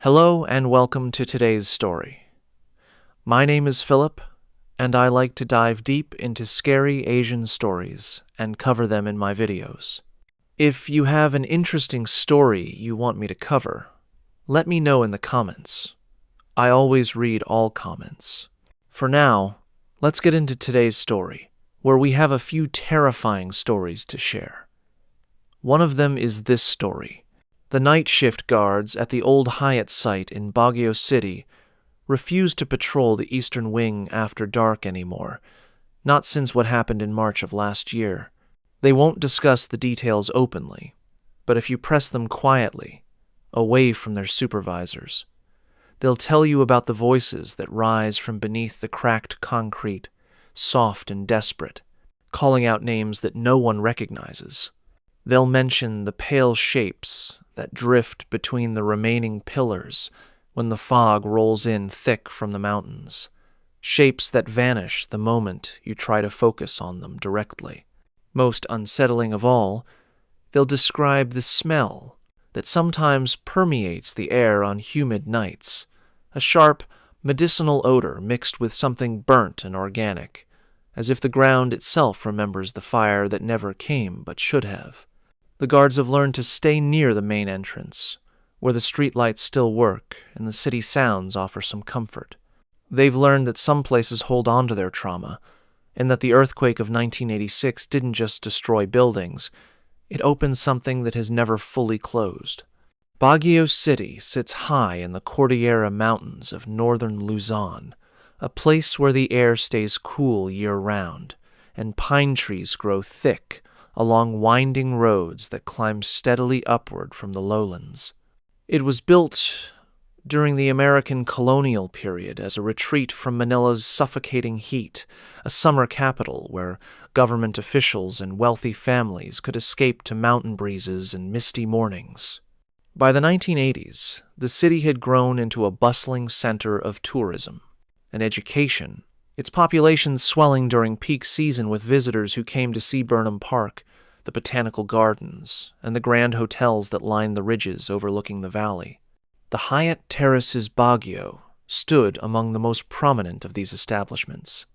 Hello and welcome to today's story. My name is Philip, and I like to dive deep into scary Asian stories and cover them in my videos. If you have an interesting story you want me to cover, let me know in the comments. I always read all comments. For now, let's get into today's story, where we have a few terrifying stories to share. One of them is this story. The night shift guards at the old Hyatt site in Baguio City refuse to patrol the eastern wing after dark anymore, not since what happened in March of last year. They won't discuss the details openly, but if you press them quietly, away from their supervisors, they'll tell you about the voices that rise from beneath the cracked concrete, soft and desperate, calling out names that no one recognizes. They'll mention the pale shapes that drift between the remaining pillars when the fog rolls in thick from the mountains, shapes that vanish the moment you try to focus on them directly. Most unsettling of all, they'll describe the smell that sometimes permeates the air on humid nights, a sharp, medicinal odor mixed with something burnt and organic, as if the ground itself remembers the fire that never came but should have. The guards have learned to stay near the main entrance, where the streetlights still work and the city sounds offer some comfort. They've learned that some places hold on to their trauma, and that the earthquake of 1986 didn't just destroy buildings, it opened something that has never fully closed. Baguio City sits high in the Cordillera Mountains of northern Luzon, a place where the air stays cool year-round, and pine trees grow thick along winding roads that climb steadily upward from the lowlands. It was built during the American colonial period as a retreat from Manila's suffocating heat, a summer capital where government officials and wealthy families could escape to mountain breezes and misty mornings. By the 1980s, the city had grown into a bustling center of tourism and education, its population swelling during peak season with visitors who came to see Burnham Park, the botanical gardens, and the grand hotels that lined the ridges overlooking the valley. The Hyatt Terraces Baguio stood among the most prominent of these establishments,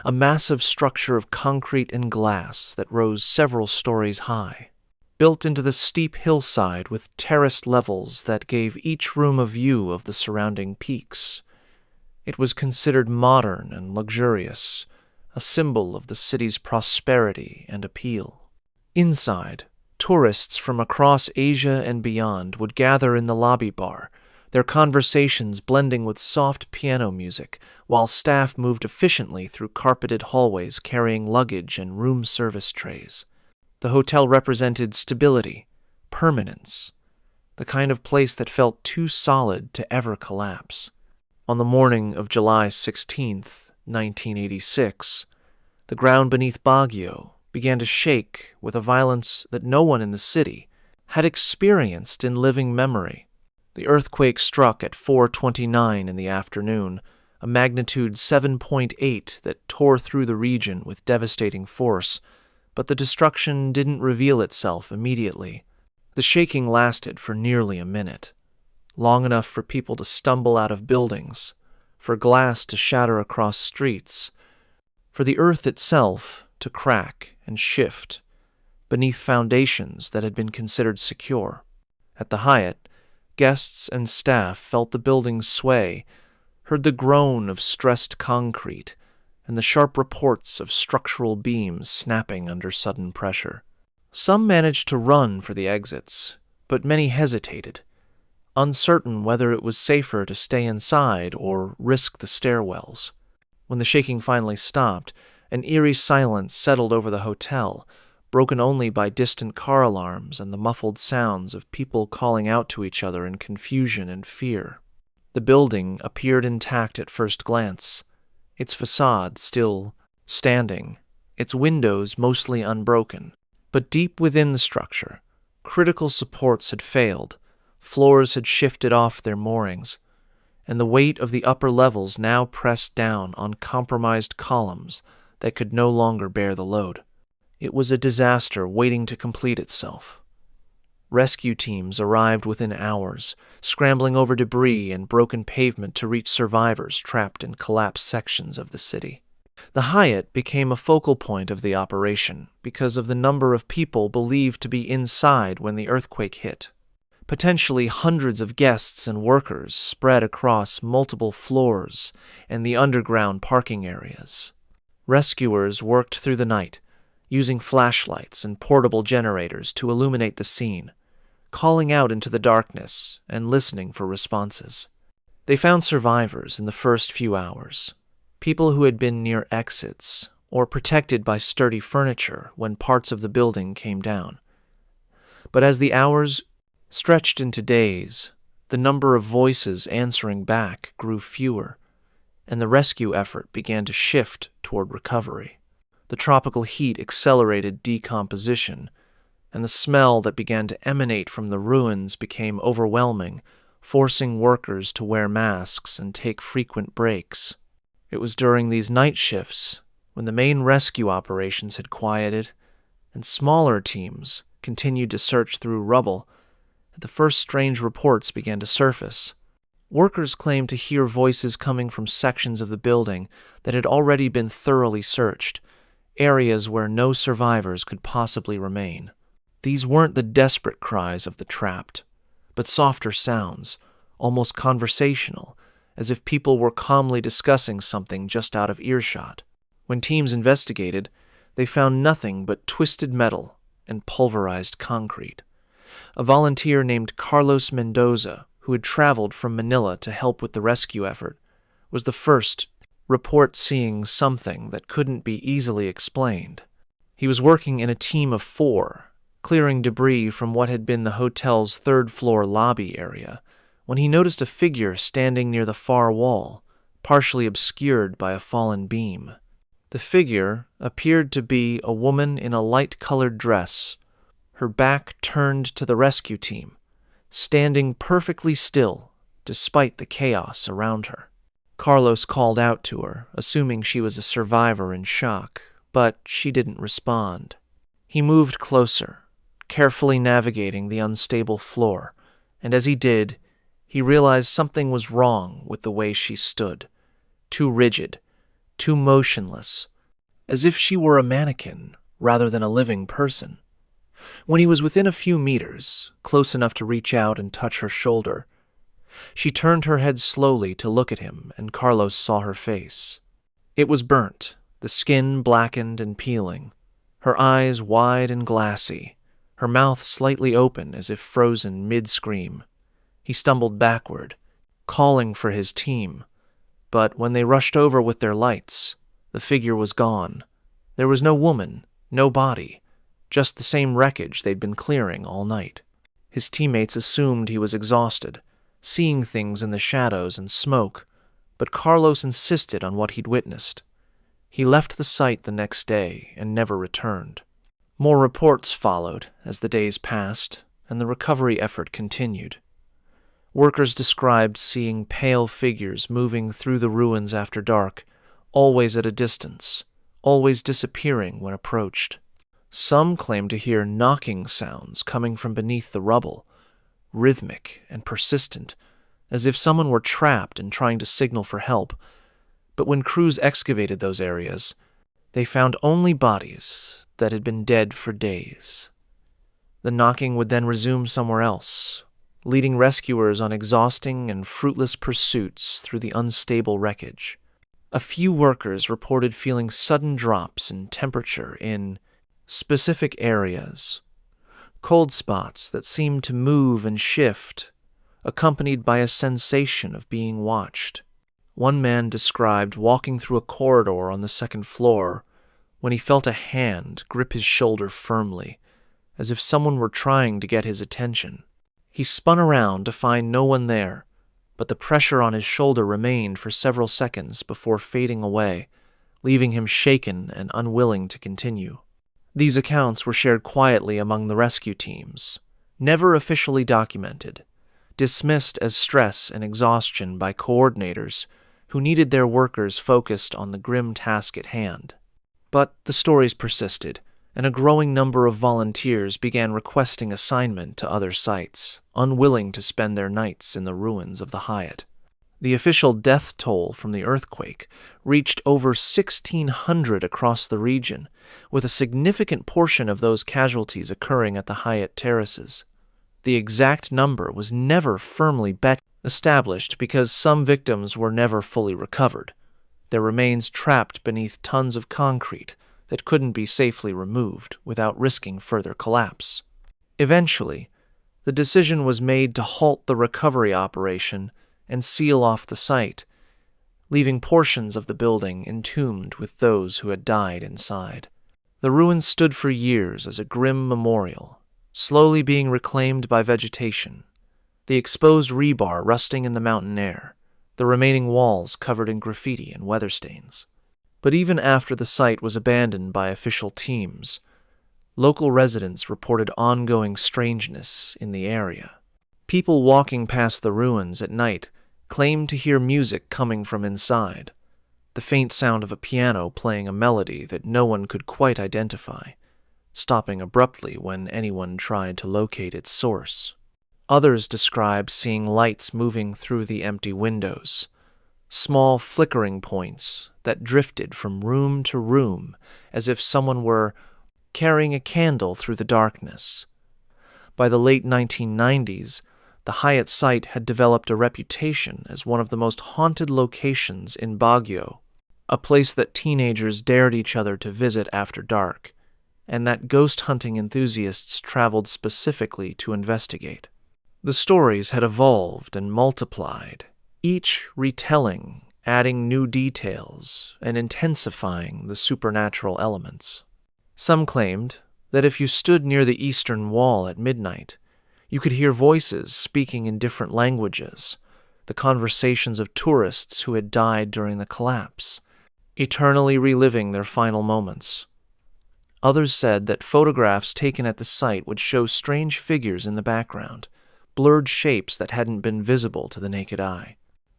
a massive structure of concrete and glass that rose several stories high, built into the steep hillside with terraced levels that gave each room a view of the surrounding peaks. It was considered modern and luxurious, a symbol of the city's prosperity and appeal. Inside, tourists from across Asia and beyond would gather in the lobby bar, their conversations blending with soft piano music, while staff moved efficiently through carpeted hallways carrying luggage and room service trays. The hotel represented stability, permanence, the kind of place that felt too solid to ever collapse. On the morning of July 16th, 1986, the ground beneath Baguio began to shake with a violence that no one in the city had experienced in living memory. The earthquake struck at 4:29 in the afternoon, a magnitude 7.8 that tore through the region with devastating force, but the destruction didn't reveal itself immediately. The shaking lasted for nearly a minute, long enough for people to stumble out of buildings, for glass to shatter across streets, for the earth itself to crack and shift beneath foundations that had been considered secure. At the Hyatt, guests and staff felt the building sway, heard the groan of stressed concrete, and the sharp reports of structural beams snapping under sudden pressure. Some managed to run for the exits, but many hesitated, uncertain whether it was safer to stay inside or risk the stairwells. When the shaking finally stopped, an eerie silence settled over the hotel, broken only by distant car alarms and the muffled sounds of people calling out to each other in confusion and fear. The building appeared intact at first glance, its facade still standing, its windows mostly unbroken. But deep within the structure, critical supports had failed, floors had shifted off their moorings, and the weight of the upper levels now pressed down on compromised columns that could no longer bear the load. It was a disaster waiting to complete itself. Rescue teams arrived within hours, scrambling over debris and broken pavement to reach survivors trapped in collapsed sections of the city. The Hyatt became a focal point of the operation because of the number of people believed to be inside when the earthquake hit. Potentially hundreds of guests and workers spread across multiple floors and the underground parking areas. Rescuers worked through the night, using flashlights and portable generators to illuminate the scene, calling out into the darkness and listening for responses. They found survivors in the first few hours, people who had been near exits or protected by sturdy furniture when parts of the building came down. But as the hours stretched into days, the number of voices answering back grew fewer, and the rescue effort began to shift toward recovery. The tropical heat accelerated decomposition, and the smell that began to emanate from the ruins became overwhelming, forcing workers to wear masks and take frequent breaks. It was during these night shifts, when the main rescue operations had quieted and smaller teams continued to search through rubble, that the first strange reports began to surface. Workers claimed to hear voices coming from sections of the building that had already been thoroughly searched, areas where no survivors could possibly remain. These weren't the desperate cries of the trapped, but softer sounds, almost conversational, as if people were calmly discussing something just out of earshot. When teams investigated, they found nothing but twisted metal and pulverized concrete. A volunteer named Carlos Mendoza, who had traveled from Manila to help with the rescue effort, was the first report seeing something that couldn't be easily explained. He was working in a team of 4, clearing debris from what had been the hotel's third-floor lobby area, when he noticed a figure standing near the far wall, partially obscured by a fallen beam. The figure appeared to be a woman in a light-colored dress, her back turned to the rescue team, standing perfectly still despite the chaos around her. Carlos called out to her, assuming she was a survivor in shock, but she didn't respond. He moved closer, carefully navigating the unstable floor, and as he did, he realized something was wrong with the way she stood. Too rigid, too motionless, as if she were a mannequin rather than a living person. When he was within a few meters, close enough to reach out and touch her shoulder, she turned her head slowly to look at him, and Carlos saw her face. It was burnt, the skin blackened and peeling, her eyes wide and glassy, her mouth slightly open as if frozen mid-scream. He stumbled backward, calling for his team, but when they rushed over with their lights, the figure was gone. There was no woman, no body, just the same wreckage they'd been clearing all night. His teammates assumed he was exhausted, seeing things in the shadows and smoke, but Carlos insisted on what he'd witnessed. He left the site the next day and never returned. More reports followed as the days passed, and the recovery effort continued. Workers described seeing pale figures moving through the ruins after dark, always at a distance, always disappearing when approached. Some claimed to hear knocking sounds coming from beneath the rubble, rhythmic and persistent, as if someone were trapped and trying to signal for help. But when crews excavated those areas, they found only bodies that had been dead for days. The knocking would then resume somewhere else, leading rescuers on exhausting and fruitless pursuits through the unstable wreckage. A few workers reported feeling sudden drops in temperature in specific areas, cold spots that seemed to move and shift, accompanied by a sensation of being watched. One man described walking through a corridor on the second floor when he felt a hand grip his shoulder firmly, as if someone were trying to get his attention. He spun around to find no one there, but the pressure on his shoulder remained for several seconds before fading away, leaving him shaken and unwilling to continue. These accounts were shared quietly among the rescue teams, never officially documented, dismissed as stress and exhaustion by coordinators who needed their workers focused on the grim task at hand. But the stories persisted, and a growing number of volunteers began requesting assignment to other sites, unwilling to spend their nights in the ruins of the Hyatt. The official death toll from the earthquake reached over 1,600 across the region, with a significant portion of those casualties occurring at the Hyatt Terraces. The exact number was never firmly established because some victims were never fully recovered, their remains trapped beneath tons of concrete that couldn't be safely removed without risking further collapse. Eventually, the decision was made to halt the recovery operation and seal off the site, leaving portions of the building entombed with those who had died inside. The ruins stood for years as a grim memorial, slowly being reclaimed by vegetation, the exposed rebar rusting in the mountain air, the remaining walls covered in graffiti and weather stains. But even after the site was abandoned by official teams, local residents reported ongoing strangeness in the area. People walking past the ruins at night claimed to hear music coming from inside, the faint sound of a piano playing a melody that no one could quite identify, stopping abruptly when anyone tried to locate its source. Others described seeing lights moving through the empty windows, small flickering points that drifted from room to room as if someone were carrying a candle through the darkness. By the late 1990s, the Hyatt site had developed a reputation as one of the most haunted locations in Baguio, a place that teenagers dared each other to visit after dark, and that ghost hunting enthusiasts traveled specifically to investigate. The stories had evolved and multiplied, each retelling, adding new details, and intensifying the supernatural elements. Some claimed that if you stood near the eastern wall at midnight, you could hear voices speaking in different languages, the conversations of tourists who had died during the collapse, eternally reliving their final moments. Others said that photographs taken at the site would show strange figures in the background, blurred shapes that hadn't been visible to the naked eye.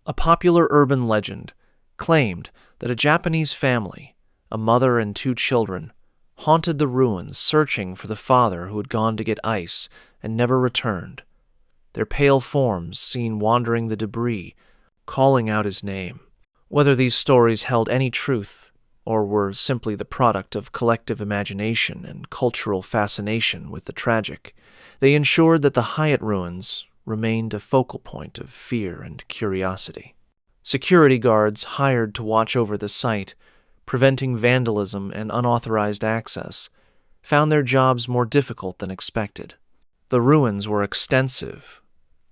A popular urban legend claimed that a Japanese family, a mother and 2 children, haunted the ruins searching for the father who had gone to get ice and never returned, their pale forms seen wandering the debris, calling out his name. Whether these stories held any truth or were simply the product of collective imagination and cultural fascination with the tragic, they ensured that the Hyatt ruins remained a focal point of fear and curiosity. Security guards hired to watch over the site, preventing vandalism and unauthorized access, found their jobs more difficult than expected. The ruins were extensive,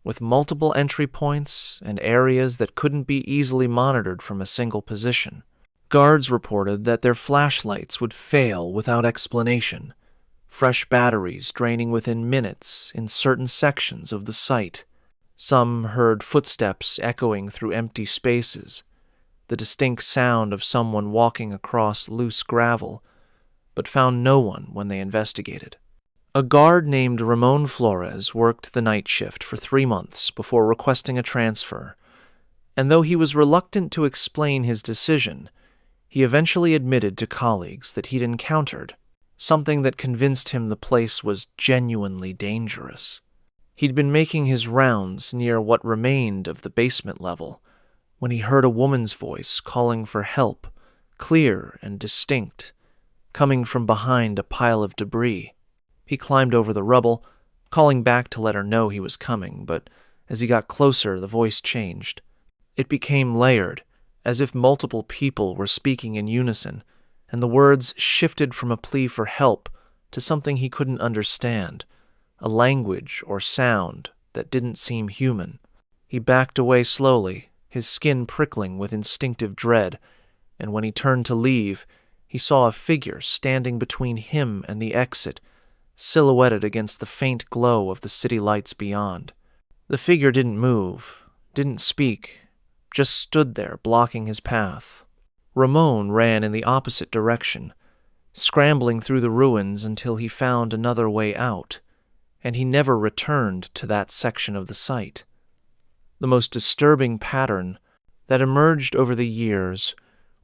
with multiple entry points and areas that couldn't be easily monitored from a single position. Guards reported that their flashlights would fail without explanation, fresh batteries draining within minutes in certain sections of the site. Some heard footsteps echoing through empty spaces, the distinct sound of someone walking across loose gravel, but found no one when they investigated. A guard named Ramon Flores worked the night shift for 3 months before requesting a transfer, and though he was reluctant to explain his decision, he eventually admitted to colleagues that he'd encountered something that convinced him the place was genuinely dangerous. He'd been making his rounds near what remained of the basement level when he heard a woman's voice calling for help, clear and distinct, coming from behind a pile of debris. He climbed over the rubble, calling back to let her know he was coming, but as he got closer, the voice changed. It became layered, as if multiple people were speaking in unison, and the words shifted from a plea for help to something he couldn't understand, a language or sound that didn't seem human. He backed away slowly, his skin prickling with instinctive dread, and when he turned to leave, he saw a figure standing between him and the exit, silhouetted against the faint glow of the city lights beyond. The figure didn't move, didn't speak, just stood there blocking his path. Ramon ran in the opposite direction, scrambling through the ruins until he found another way out, and he never returned to that section of the site. The most disturbing pattern that emerged over the years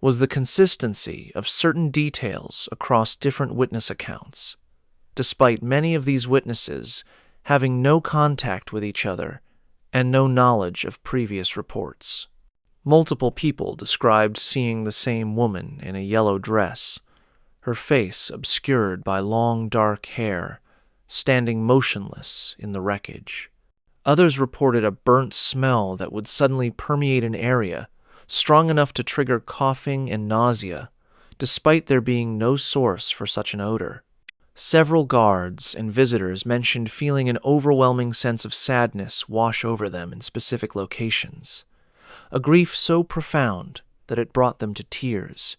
was the consistency of certain details across different witness accounts, despite many of these witnesses having no contact with each other and no knowledge of previous reports. Multiple people described seeing the same woman in a yellow dress, her face obscured by long dark hair, standing motionless in the wreckage. Others reported a burnt smell that would suddenly permeate an area, strong enough to trigger coughing and nausea, despite there being no source for such an odor. Several guards and visitors mentioned feeling an overwhelming sense of sadness wash over them in specific locations, a grief so profound that it brought them to tears,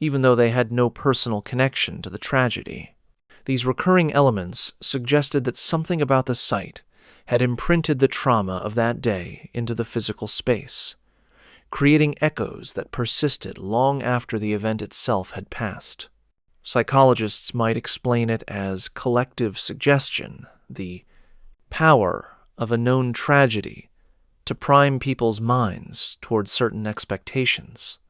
even though they had no personal connection to the tragedy. These recurring elements suggested that something about the site had imprinted the trauma of that day into the physical space, creating echoes that persisted long after the event itself had passed. Psychologists might explain it as collective suggestion, the power of a known tragedy to prime people's minds towards certain expectations.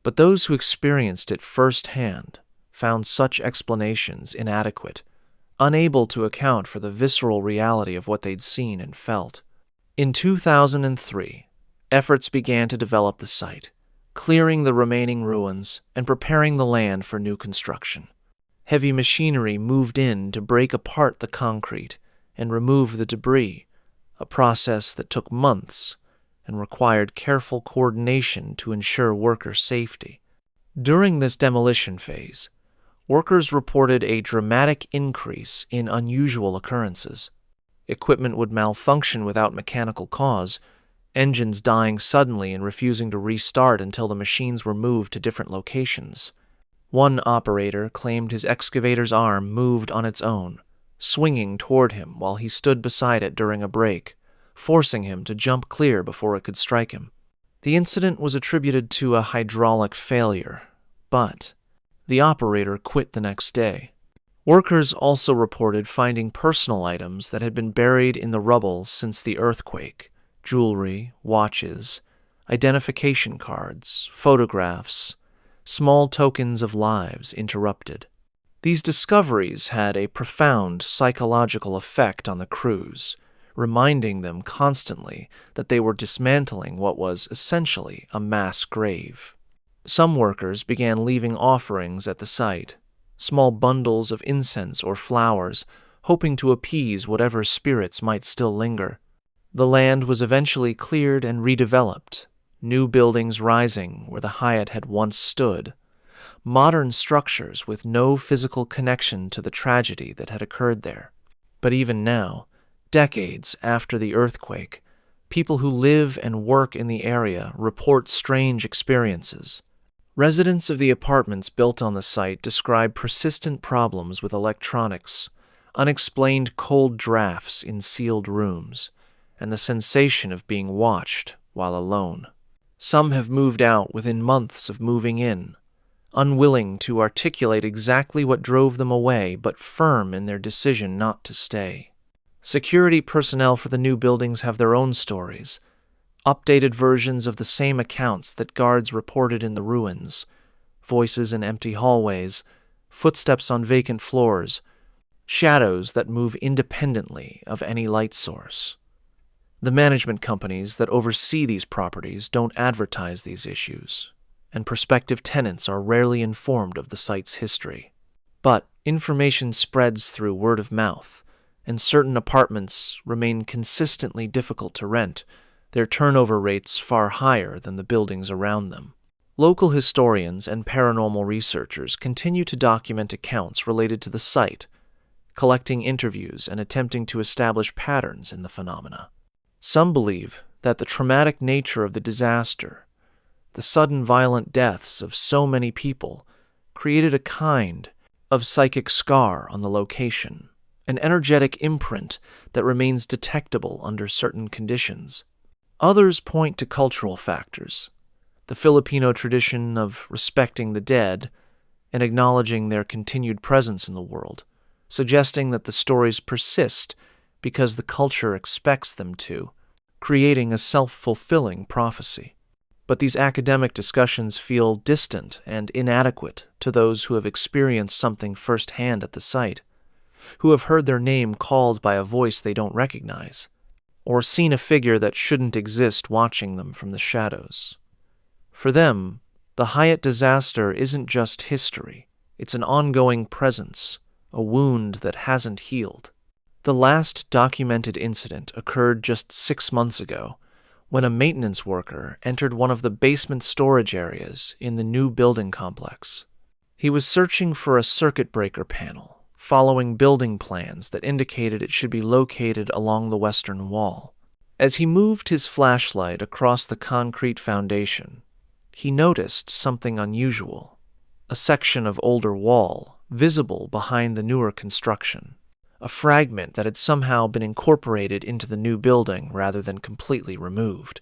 But those who experienced it firsthand found such explanations inadequate, unable to account for the visceral reality of what they'd seen and felt. In 2003, efforts began to develop the site, clearing the remaining ruins and preparing the land for new construction. Heavy machinery moved in to break apart the concrete and remove the debris, a process that took months and required careful coordination to ensure worker safety. During this demolition phase, workers reported a dramatic increase in unusual occurrences. Equipment would malfunction without mechanical cause, engines dying suddenly and refusing to restart until the machines were moved to different locations. One operator claimed his excavator's arm moved on its own, swinging toward him while he stood beside it during a break, forcing him to jump clear before it could strike him. The incident was attributed to a hydraulic failure, but the operator quit the next day. Workers also reported finding personal items that had been buried in the rubble since the earthquake: jewelry, watches, identification cards, photographs, small tokens of lives interrupted. These discoveries had a profound psychological effect on the crews, reminding them constantly that they were dismantling what was essentially a mass grave. Some workers began leaving offerings at the site, small bundles of incense or flowers, hoping to appease whatever spirits might still linger. The land was eventually cleared and redeveloped, new buildings rising where the Hyatt had once stood, modern structures with no physical connection to the tragedy that had occurred there. But even now, decades after the earthquake, people who live and work in the area report strange experiences. Residents of the apartments built on the site describe persistent problems with electronics, unexplained cold drafts in sealed rooms, and the sensation of being watched while alone. Some have moved out within months of moving in, unwilling to articulate exactly what drove them away, but firm in their decision not to stay. Security personnel for the new buildings have their own stories, updated versions of the same accounts that guards reported in the ruins: voices in empty hallways, footsteps on vacant floors, shadows that move independently of any light source. The management companies that oversee these properties don't advertise these issues, and prospective tenants are rarely informed of the site's history. But information spreads through word of mouth, and certain apartments remain consistently difficult to rent, their turnover rates far higher than the buildings around them. Local historians and paranormal researchers continue to document accounts related to the site, collecting interviews and attempting to establish patterns in the phenomena. Some believe that the traumatic nature of the disaster, the sudden violent deaths of so many people, created a kind of psychic scar on the location, an energetic imprint that remains detectable under certain conditions. Others point to cultural factors, the Filipino tradition of respecting the dead and acknowledging their continued presence in the world, suggesting that the stories persist because the culture expects them to, creating a self-fulfilling prophecy. But these academic discussions feel distant and inadequate to those who have experienced something firsthand at the site, who have heard their name called by a voice they don't recognize, or seen a figure that shouldn't exist watching them from the shadows. For them, the Hyatt disaster isn't just history, it's an ongoing presence, a wound that hasn't healed. The last documented incident occurred just 6 months ago, when a maintenance worker entered one of the basement storage areas in the new building complex. He was searching for a circuit breaker panel, following building plans that indicated it should be located along the western wall. As he moved his flashlight across the concrete foundation, he noticed something unusual, a section of older wall visible behind the newer construction, a fragment that had somehow been incorporated into the new building rather than completely removed.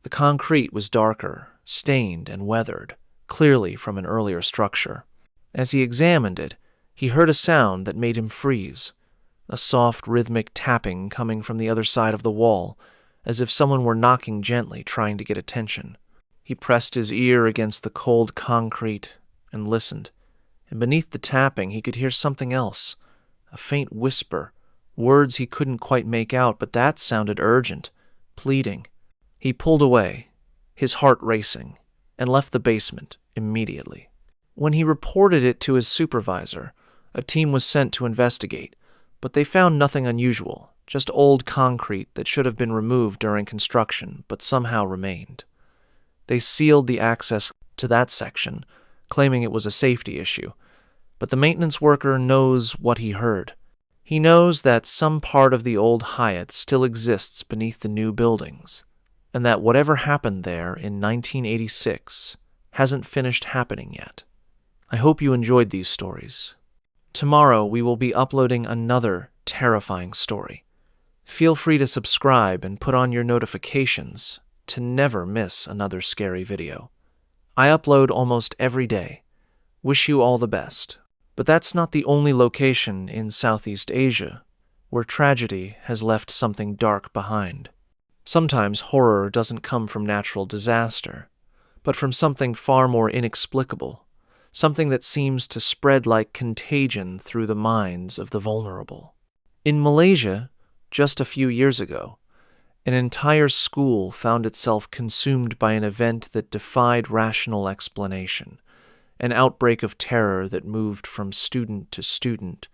The concrete was darker, stained and weathered, clearly from an earlier structure. As he examined it, he heard a sound that made him freeze, a soft rhythmic tapping coming from the other side of the wall, as if someone were knocking gently, trying to get attention. He pressed his ear against the cold concrete and listened, and beneath the tapping he could hear something else, a faint whisper, words he couldn't quite make out, but that sounded urgent, pleading. He pulled away, his heart racing, and left the basement immediately. When he reported it to his supervisor, a team was sent to investigate, but they found nothing unusual, just old concrete that should have been removed during construction, but somehow remained. They sealed the access to that section, claiming it was a safety issue, but the maintenance worker knows what he heard. He knows that some part of the old Hyatt still exists beneath the new buildings, and that whatever happened there in 1986 hasn't finished happening yet. I hope you enjoyed these stories. Tomorrow we will be uploading another terrifying story. Feel free to subscribe and put on your notifications to never miss another scary video. I upload almost every day. Wish you all the best. But that's not the only location in Southeast Asia where tragedy has left something dark behind. Sometimes horror doesn't come from natural disaster, but from something far more inexplicable, something that seems to spread like contagion through the minds of the vulnerable. In Malaysia, just a few years ago, an entire school found itself consumed by an event that defied rational explanation, an outbreak of terror that moved from student to student,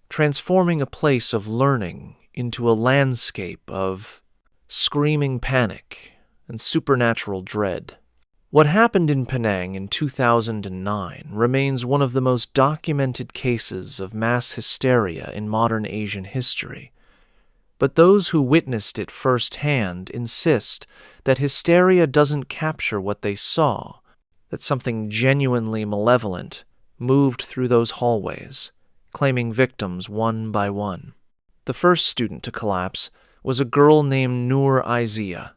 transforming a place of learning into a landscape of screaming panic and supernatural dread. What happened in Penang in 2009 remains one of the most documented cases of mass hysteria in modern Asian history. But those who witnessed it firsthand insist that hysteria doesn't capture what they saw, that something genuinely malevolent moved through those hallways, claiming victims one by one. The first student to collapse was a girl named Noor Aizia,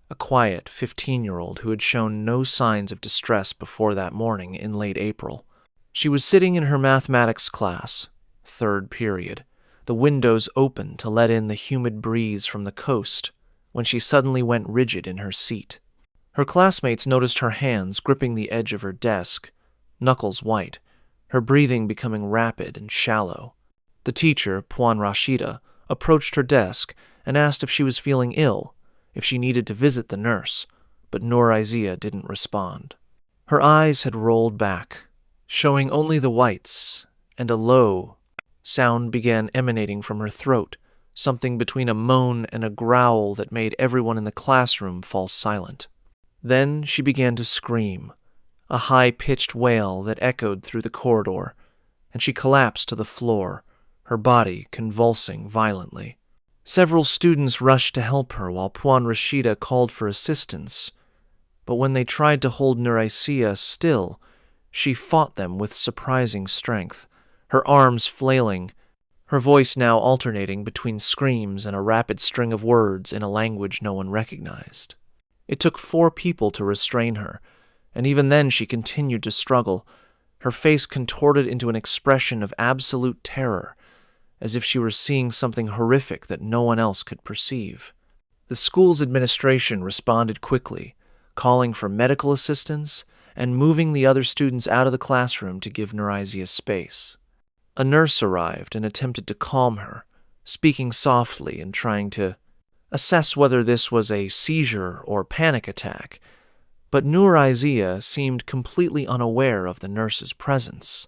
a quiet 15-year-old who had shown no signs of distress before that morning in late April. She was sitting in her mathematics class, third period, the windows open to let in the humid breeze from the coast, when she suddenly went rigid in her seat. Her classmates noticed her hands gripping the edge of her desk, knuckles white, her breathing becoming rapid and shallow. The teacher, Puan Rashida, approached her desk and asked if she was feeling ill, if she needed to visit the nurse, but Noor Aizia didn't respond. Her eyes had rolled back, showing only the whites, and a low sound began emanating from her throat, something between a moan and a growl that made everyone in the classroom fall silent. Then she began to scream, a high-pitched wail that echoed through the corridor, and she collapsed to the floor, her body convulsing violently. Several students rushed to help her while Puan Rashida called for assistance, but when they tried to hold Noor Aizia still, she fought them with surprising strength, her arms flailing, her voice now alternating between screams and a rapid string of words in a language no one recognized. It took 4 people to restrain her, and even then she continued to struggle, her face contorted into an expression of absolute terror, as if she were seeing something horrific that no one else could perceive. The school's administration responded quickly, calling for medical assistance and moving the other students out of the classroom to give Nurizia space. A nurse arrived and attempted to calm her, speaking softly and trying to assess whether this was a seizure or panic attack, but Nurizia seemed completely unaware of the nurse's presence.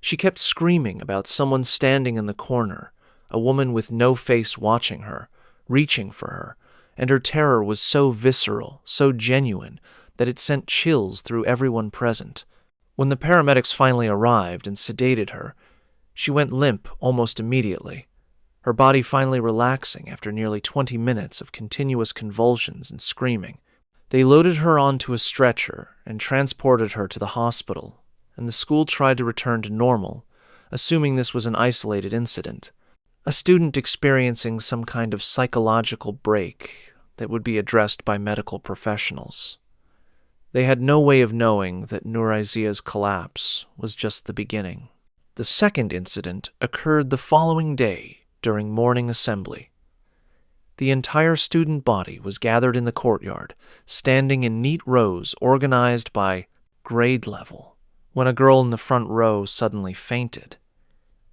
She kept screaming about someone standing in the corner, a woman with no face watching her, reaching for her, and her terror was so visceral, so genuine, that it sent chills through everyone present. When the paramedics finally arrived and sedated her, she went limp almost immediately, her body finally relaxing after nearly 20 minutes of continuous convulsions and screaming. They loaded her onto a stretcher and transported her to the hospital, and the school tried to return to normal, assuming this was an isolated incident, a student experiencing some kind of psychological break that would be addressed by medical professionals. They had no way of knowing that Nurizia's collapse was just the beginning. The second incident occurred the following day during morning assembly. The entire student body was gathered in the courtyard, standing in neat rows organized by grade level, when a girl in the front row suddenly fainted.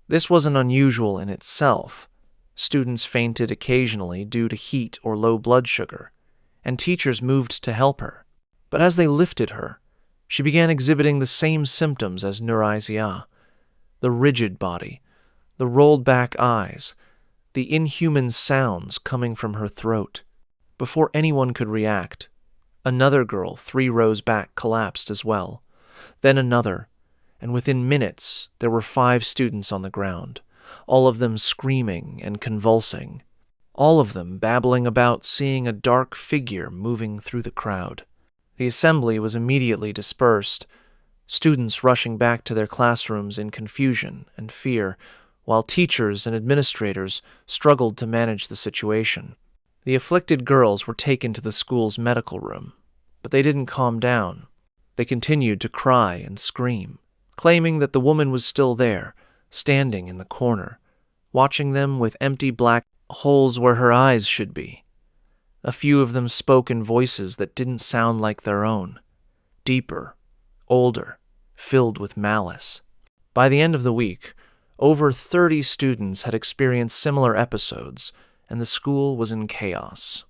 This wasn't unusual in itself. Students fainted occasionally due to heat or low blood sugar, and teachers moved to help her. But as they lifted her, she began exhibiting the same symptoms as Nurizia: the rigid body, the rolled-back eyes, the inhuman sounds coming from her throat. Before anyone could react, another girl 3 rows back collapsed as well, then another, and within minutes there were 5 students on the ground, all of them screaming and convulsing, all of them babbling about seeing a dark figure moving through the crowd. The assembly was immediately dispersed, students rushing back to their classrooms in confusion and fear, while teachers and administrators struggled to manage the situation. The afflicted girls were taken to the school's medical room, but they didn't calm down. They continued to cry and scream, claiming that the woman was still there, standing in the corner, watching them with empty black holes where her eyes should be. A few of them spoke in voices that didn't sound like their own, deeper, older, filled with malice. By the end of the week, over 30 students had experienced similar episodes, and the school was in chaos.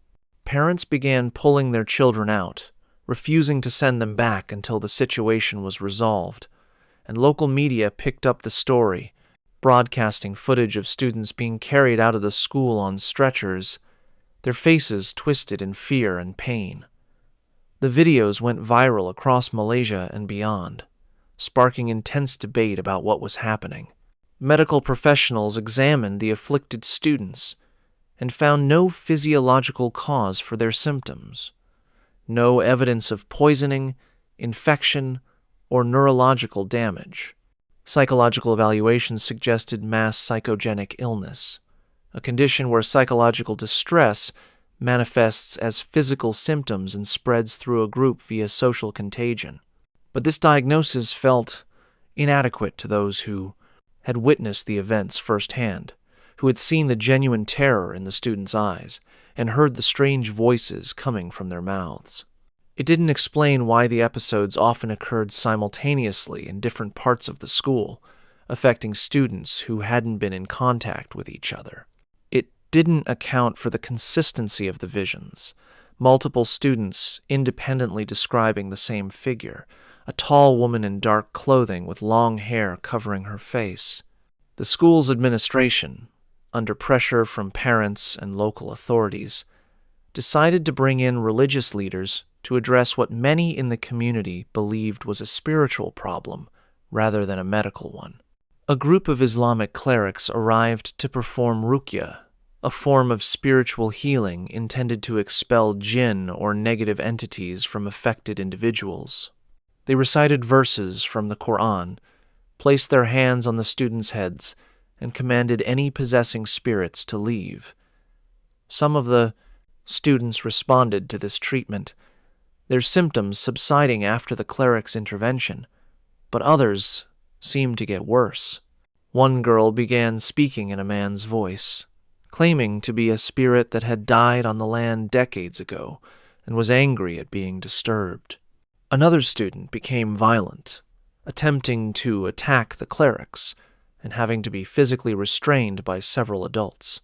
Parents began pulling their children out, refusing to send them back until the situation was resolved, and local media picked up the story, broadcasting footage of students being carried out of the school on stretchers, their faces twisted in fear and pain. The videos went viral across Malaysia and beyond, sparking intense debate about what was happening. Medical professionals examined the afflicted students and found no physiological cause for their symptoms, no evidence of poisoning, infection, or neurological damage. Psychological evaluations suggested mass psychogenic illness, a condition where psychological distress manifests as physical symptoms and spreads through a group via social contagion. But this diagnosis felt inadequate to those who had witnessed the events firsthand, who had seen the genuine terror in the students' eyes and heard the strange voices coming from their mouths. It didn't explain why the episodes often occurred simultaneously in different parts of the school, affecting students who hadn't been in contact with each other. It didn't account for the consistency of the visions, multiple students independently describing the same figure, a tall woman in dark clothing with long hair covering her face. The school's administration, under pressure from parents and local authorities, decided to bring in religious leaders to address what many in the community believed was a spiritual problem rather than a medical one. A group of Islamic clerics arrived to perform ruqya, a form of spiritual healing intended to expel jinn or negative entities from affected individuals. They recited verses from the Quran, placed their hands on the students' heads, and commanded any possessing spirits to leave. Some of the students responded to this treatment, their symptoms subsiding after the cleric's intervention, but others seemed to get worse. One girl began speaking in a man's voice, claiming to be a spirit that had died on the land decades ago and was angry at being disturbed. Another student became violent, attempting to attack the clerics and having to be physically restrained by several adults.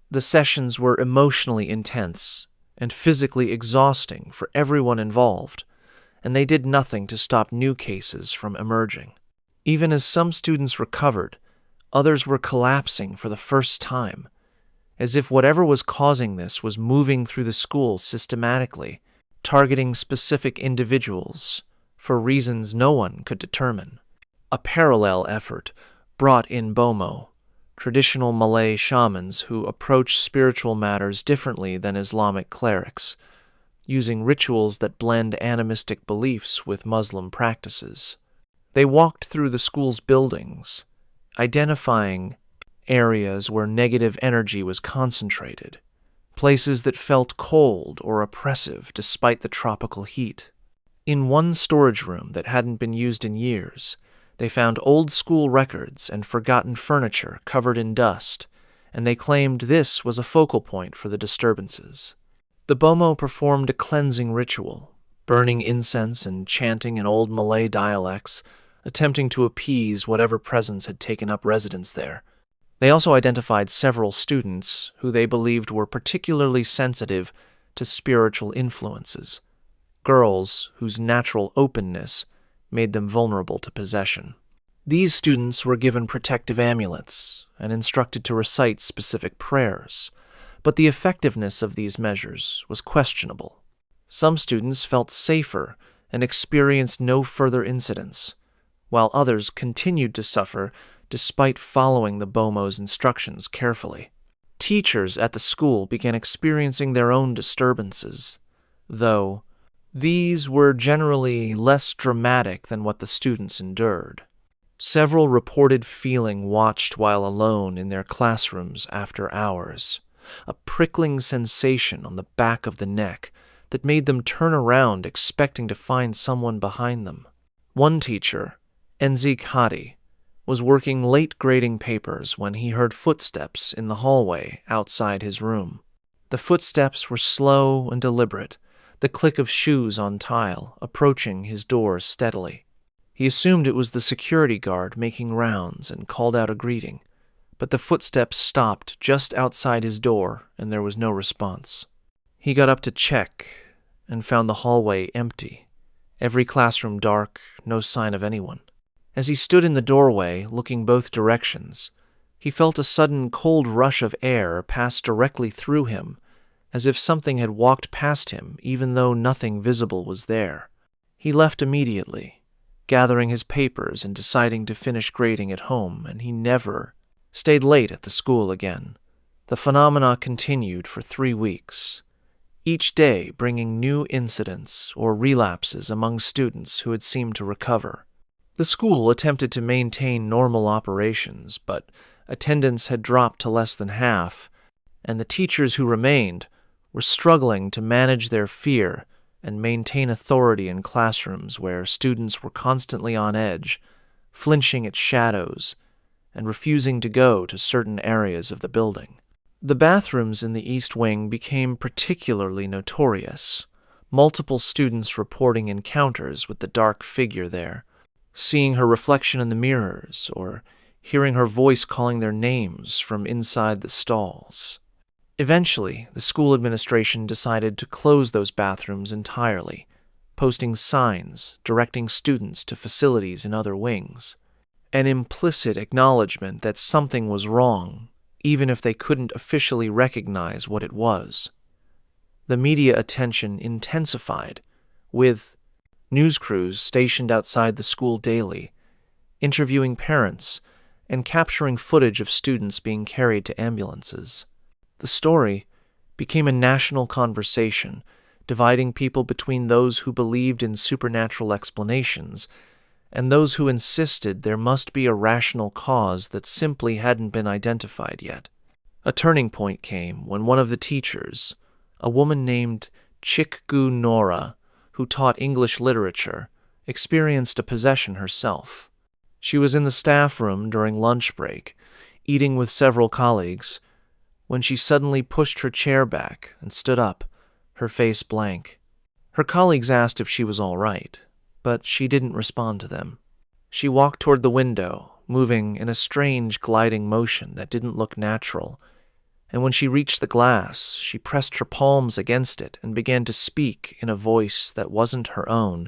The sessions were emotionally intense and physically exhausting for everyone involved, and they did nothing to stop new cases from emerging. Even as some students recovered, others were collapsing for the first time, as if whatever was causing this was moving through the school systematically, targeting specific individuals for reasons no one could determine. A parallel effort brought in Bomo, traditional Malay shamans who approach spiritual matters differently than Islamic clerics, using rituals that blend animistic beliefs with Muslim practices. They walked through the school's buildings, identifying areas where negative energy was concentrated, places that felt cold or oppressive despite the tropical heat. In one storage room that hadn't been used in years, they found old school records and forgotten furniture covered in dust, and they claimed this was a focal point for the disturbances. The Bomo performed a cleansing ritual, burning incense and chanting in old Malay dialects, attempting to appease whatever presence had taken up residence there. They also identified several students who they believed were particularly sensitive to spiritual influences, girls whose natural openness made them vulnerable to possession. These students were given protective amulets and instructed to recite specific prayers, but the effectiveness of these measures was questionable. Some students felt safer and experienced no further incidents, while others continued to suffer despite following the Bomo's instructions carefully. Teachers at the school began experiencing their own disturbances, though these were generally less dramatic than what the students endured. Several reported feeling watched while alone in their classrooms after hours, a prickling sensation on the back of the neck that made them turn around expecting to find someone behind them. One teacher, Enzik Hadi, was working late grading papers when he heard footsteps in the hallway outside his room. The footsteps were slow and deliberate, the click of shoes on tile approaching his door steadily. He assumed it was the security guard making rounds and called out a greeting, but the footsteps stopped just outside his door and there was no response. He got up to check and found the hallway empty, every classroom dark, no sign of anyone. As he stood in the doorway, looking both directions, he felt a sudden cold rush of air pass directly through him, as if something had walked past him even though nothing visible was there. He left immediately, gathering his papers and deciding to finish grading at home, and he never stayed late at the school again. The phenomena continued for 3 weeks, each day bringing new incidents or relapses among students who had seemed to recover. The school attempted to maintain normal operations, but attendance had dropped to less than half, and the teachers who remained were struggling to manage their fear and maintain authority in classrooms where students were constantly on edge, flinching at shadows, and refusing to go to certain areas of the building. The bathrooms in the East Wing became particularly notorious, multiple students reporting encounters with the dark figure there, seeing her reflection in the mirrors or hearing her voice calling their names from inside the stalls. Eventually, the school administration decided to close those bathrooms entirely, posting signs directing students to facilities in other wings, an implicit acknowledgement that something was wrong, even if they couldn't officially recognize what it was. The media attention intensified, with news crews stationed outside the school daily, interviewing parents and capturing footage of students being carried to ambulances. The story became a national conversation, dividing people between those who believed in supernatural explanations and those who insisted there must be a rational cause that simply hadn't been identified yet. A turning point came when one of the teachers, a woman named Chikgu Nora, who taught English literature, experienced a possession herself. She was in the staff room during lunch break, eating with several colleagues, when she suddenly pushed her chair back and stood up, her face blank. Her colleagues asked if she was all right, but she didn't respond to them. She walked toward the window, moving in a strange gliding motion that didn't look natural, and when she reached the glass, she pressed her palms against it and began to speak in a voice that wasn't her own,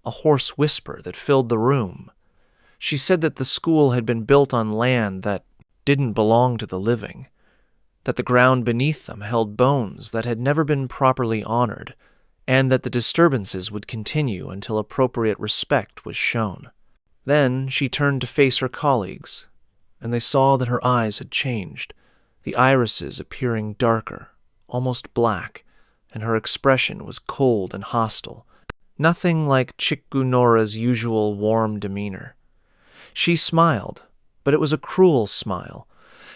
a hoarse whisper that filled the room. She said that the school had been built on land that didn't belong to the living, that the ground beneath them held bones that had never been properly honored, and that the disturbances would continue until appropriate respect was shown. Then she turned to face her colleagues, and they saw that her eyes had changed, the irises appearing darker, almost black, and her expression was cold and hostile, nothing like Cikgu Nora's usual warm demeanor. She smiled, but it was a cruel smile,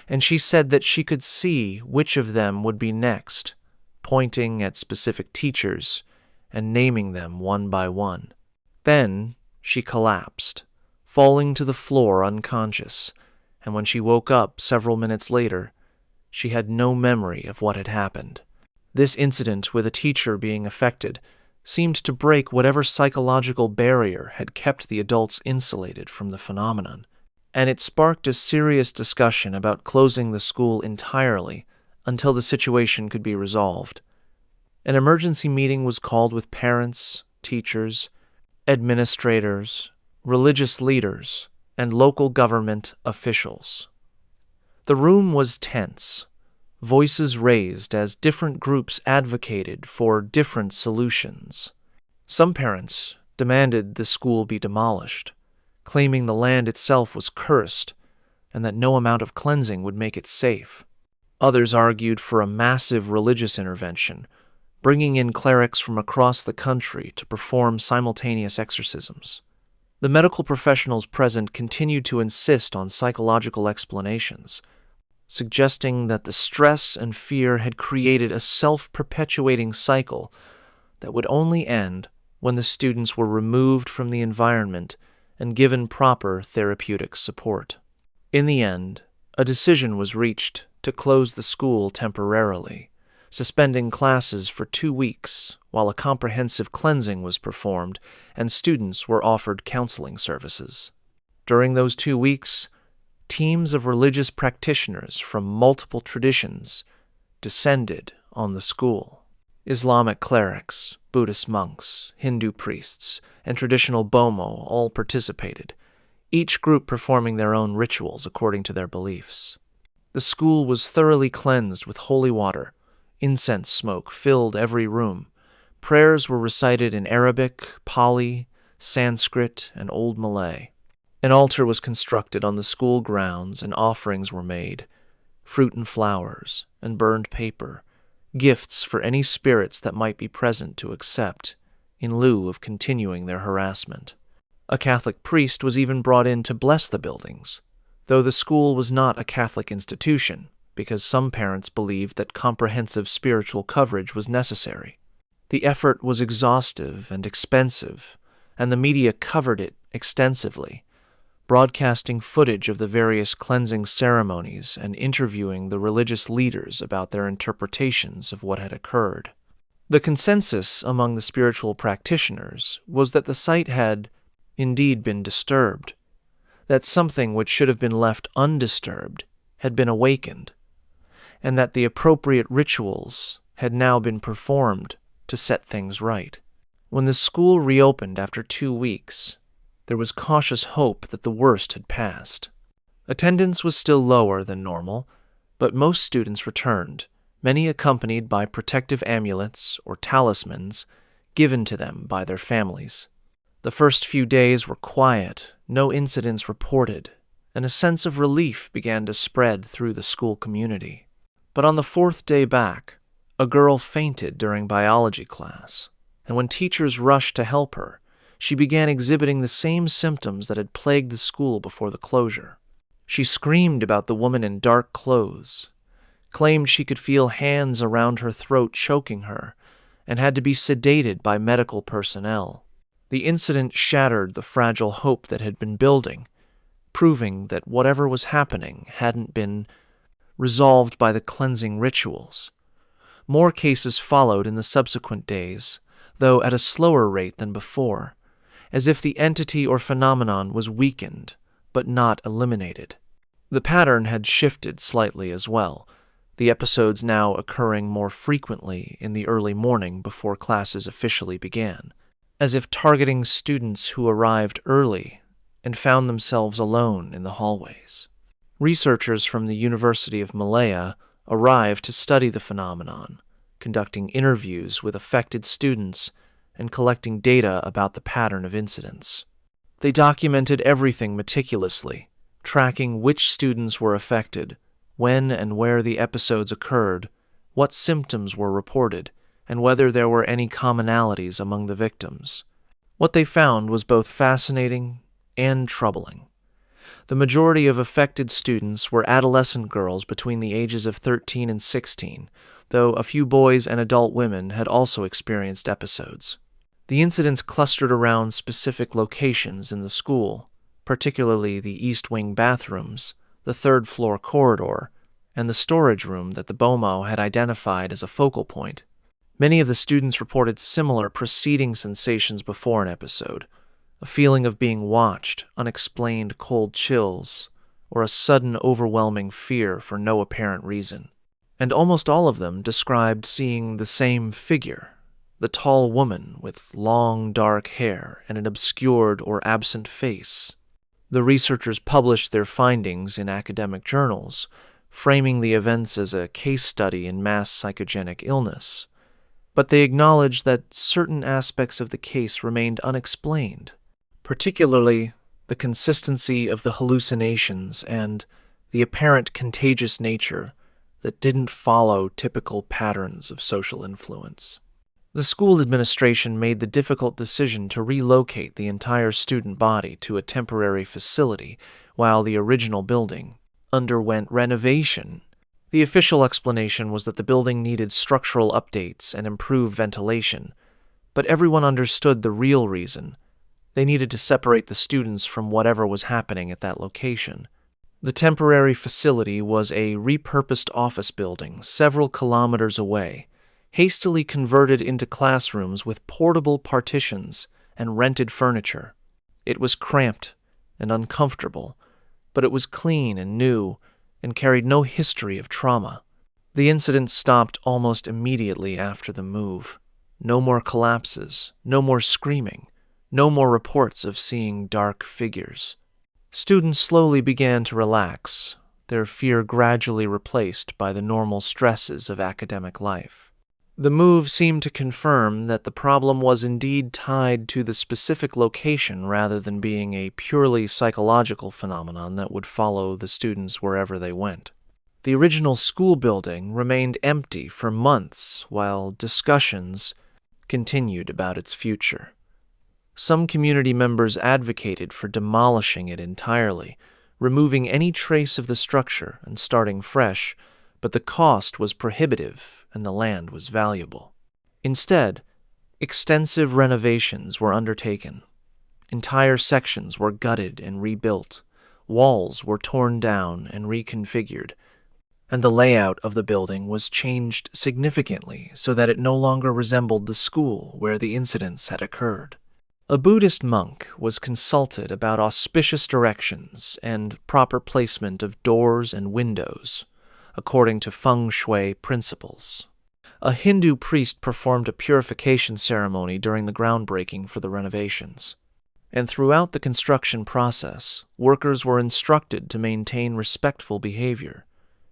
and she said that she could see which of them would be next, pointing at specific teachers and naming them one by one. Then she collapsed, falling to the floor unconscious, and when she woke up several minutes later, she had no memory of what had happened. This incident with a teacher being affected seemed to break whatever psychological barrier had kept the adults insulated from the phenomenon, and it sparked a serious discussion about closing the school entirely until the situation could be resolved. An emergency meeting was called with parents, teachers, administrators, religious leaders, and local government officials. The room was tense, voices raised as different groups advocated for different solutions. Some parents demanded the school be demolished, claiming the land itself was cursed and that no amount of cleansing would make it safe. Others argued for a massive religious intervention, bringing in clerics from across the country to perform simultaneous exorcisms. The medical professionals present continued to insist on psychological explanations, suggesting that the stress and fear had created a self-perpetuating cycle that would only end when the students were removed from the environment and given proper therapeutic support. In the end, a decision was reached to close the school temporarily, suspending classes for 2 weeks while a comprehensive cleansing was performed and students were offered counseling services. During those 2 weeks, teams of religious practitioners from multiple traditions descended on the school. Islamic clerics, Buddhist monks, Hindu priests, and traditional Bomo all participated, each group performing their own rituals according to their beliefs. The school was thoroughly cleansed with holy water. Incense smoke filled every room. Prayers were recited in Arabic, Pali, Sanskrit, and Old Malay. An altar was constructed on the school grounds and offerings were made, fruit and flowers, and burned paper, gifts for any spirits that might be present to accept, in lieu of continuing their harassment. A Catholic priest was even brought in to bless the buildings, though the school was not a Catholic institution, because some parents believed that comprehensive spiritual coverage was necessary. The effort was exhaustive and expensive, and the media covered it extensively, broadcasting footage of the various cleansing ceremonies and interviewing the religious leaders about their interpretations of what had occurred. The consensus among the spiritual practitioners was that the site had indeed been disturbed, that something which should have been left undisturbed had been awakened, and that the appropriate rituals had now been performed to set things right. When the school reopened after 2 weeks, there was cautious hope that the worst had passed. Attendance was still lower than normal, but most students returned, many accompanied by protective amulets or talismans given to them by their families. The first few days were quiet, no incidents reported, and a sense of relief began to spread through the school community. But on the 4th day back, a girl fainted during biology class, and when teachers rushed to help her, she began exhibiting the same symptoms that had plagued the school before the closure. She screamed about the woman in dark clothes, claimed she could feel hands around her throat choking her, and had to be sedated by medical personnel. The incident shattered the fragile hope that had been building, proving that whatever was happening hadn't been resolved by the cleansing rituals. More cases followed in the subsequent days, though at a slower rate than before, as if the entity or phenomenon was weakened, but not eliminated. The pattern had shifted slightly as well, the episodes now occurring more frequently in the early morning before classes officially began, as if targeting students who arrived early and found themselves alone in the hallways. Researchers from the University of Malaya arrived to study the phenomenon, conducting interviews with affected students and collecting data about the pattern of incidents. They documented everything meticulously, tracking which students were affected, when and where the episodes occurred, what symptoms were reported, and whether there were any commonalities among the victims. What they found was both fascinating and troubling. The majority of affected students were adolescent girls between the ages of 13 and 16, though a few boys and adult women had also experienced episodes. The incidents clustered around specific locations in the school, particularly the East Wing bathrooms, the third-floor corridor, and the storage room that the BOMO had identified as a focal point. Many of the students reported similar preceding sensations before an episode, a feeling of being watched, unexplained cold chills, or a sudden overwhelming fear for no apparent reason. And almost all of them described seeing the same figure, the tall woman with long dark hair and an obscured or absent face. The researchers published their findings in academic journals, framing the events as a case study in mass psychogenic illness. But they acknowledged that certain aspects of the case remained unexplained, particularly the consistency of the hallucinations and the apparent contagious nature that didn't follow typical patterns of social influence. The school administration made the difficult decision to relocate the entire student body to a temporary facility while the original building underwent renovation. The official explanation was that the building needed structural updates and improved ventilation, but everyone understood the real reason. They needed to separate the students from whatever was happening at that location. The temporary facility was a repurposed office building several kilometers away, hastily converted into classrooms with portable partitions and rented furniture. It was cramped and uncomfortable, but it was clean and new and carried no history of trauma. The incident stopped almost immediately after the move. No more collapses, no more screaming, no more reports of seeing dark figures. Students slowly began to relax, their fear gradually replaced by the normal stresses of academic life. The move seemed to confirm that the problem was indeed tied to the specific location rather than being a purely psychological phenomenon that would follow the students wherever they went. The original school building remained empty for months while discussions continued about its future. Some community members advocated for demolishing it entirely, removing any trace of the structure and starting fresh, but the cost was prohibitive and the land was valuable. Instead, extensive renovations were undertaken. Entire sections were gutted and rebuilt, walls were torn down and reconfigured, and the layout of the building was changed significantly so that it no longer resembled the school where the incidents had occurred. A Buddhist monk was consulted about auspicious directions and proper placement of doors and windows, according to feng shui principles. A Hindu priest performed a purification ceremony during the groundbreaking for the renovations. And throughout the construction process, workers were instructed to maintain respectful behavior.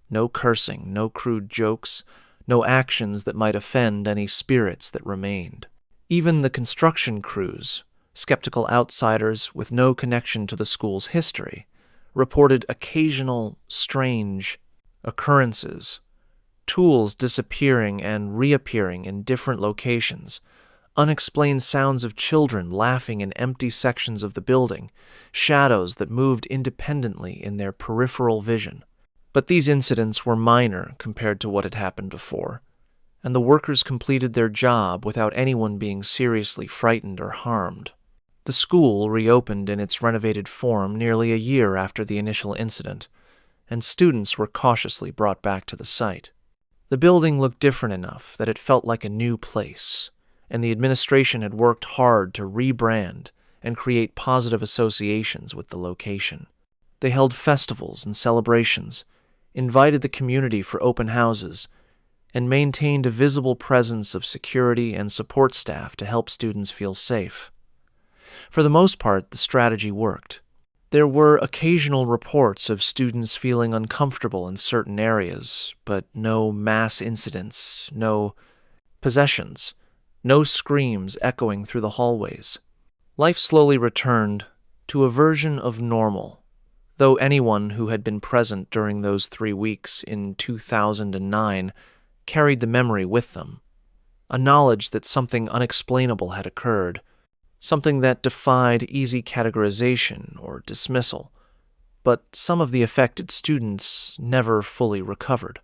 No cursing, no crude jokes, no actions that might offend any spirits that remained. Even the construction crews, skeptical outsiders with no connection to the school's history, reported occasional strange occurrences, tools disappearing and reappearing in different locations, unexplained sounds of children laughing in empty sections of the building, shadows that moved independently in their peripheral vision. But these incidents were minor compared to what had happened before, and the workers completed their job without anyone being seriously frightened or harmed. The school reopened in its renovated form nearly a year after the initial incident, and students were cautiously brought back to the site. The building looked different enough that it felt like a new place, and the administration had worked hard to rebrand and create positive associations with the location. They held festivals and celebrations, invited the community for open houses, and maintained a visible presence of security and support staff to help students feel safe. For the most part, the strategy worked. There were occasional reports of students feeling uncomfortable in certain areas, but no mass incidents, no possessions, no screams echoing through the hallways. Life slowly returned to a version of normal, though anyone who had been present during those 3 weeks in 2009 carried the memory with them, a knowledge that something unexplainable had occurred, something that defied easy categorization or dismissal, but some of the affected students never fully recovered.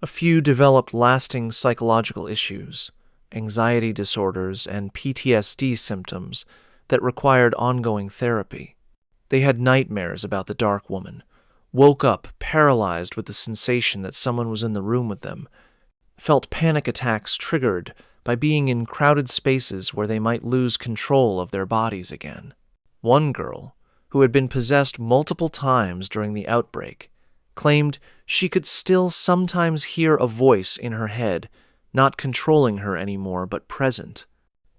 A few developed lasting psychological issues, anxiety disorders, and PTSD symptoms that required ongoing therapy. They had nightmares about the dark woman, woke up paralyzed with the sensation that someone was in the room with them, felt panic attacks triggered by being in crowded spaces where they might lose control of their bodies again. One girl, who had been possessed multiple times during the outbreak, claimed she could still sometimes hear a voice in her head, not controlling her anymore but present,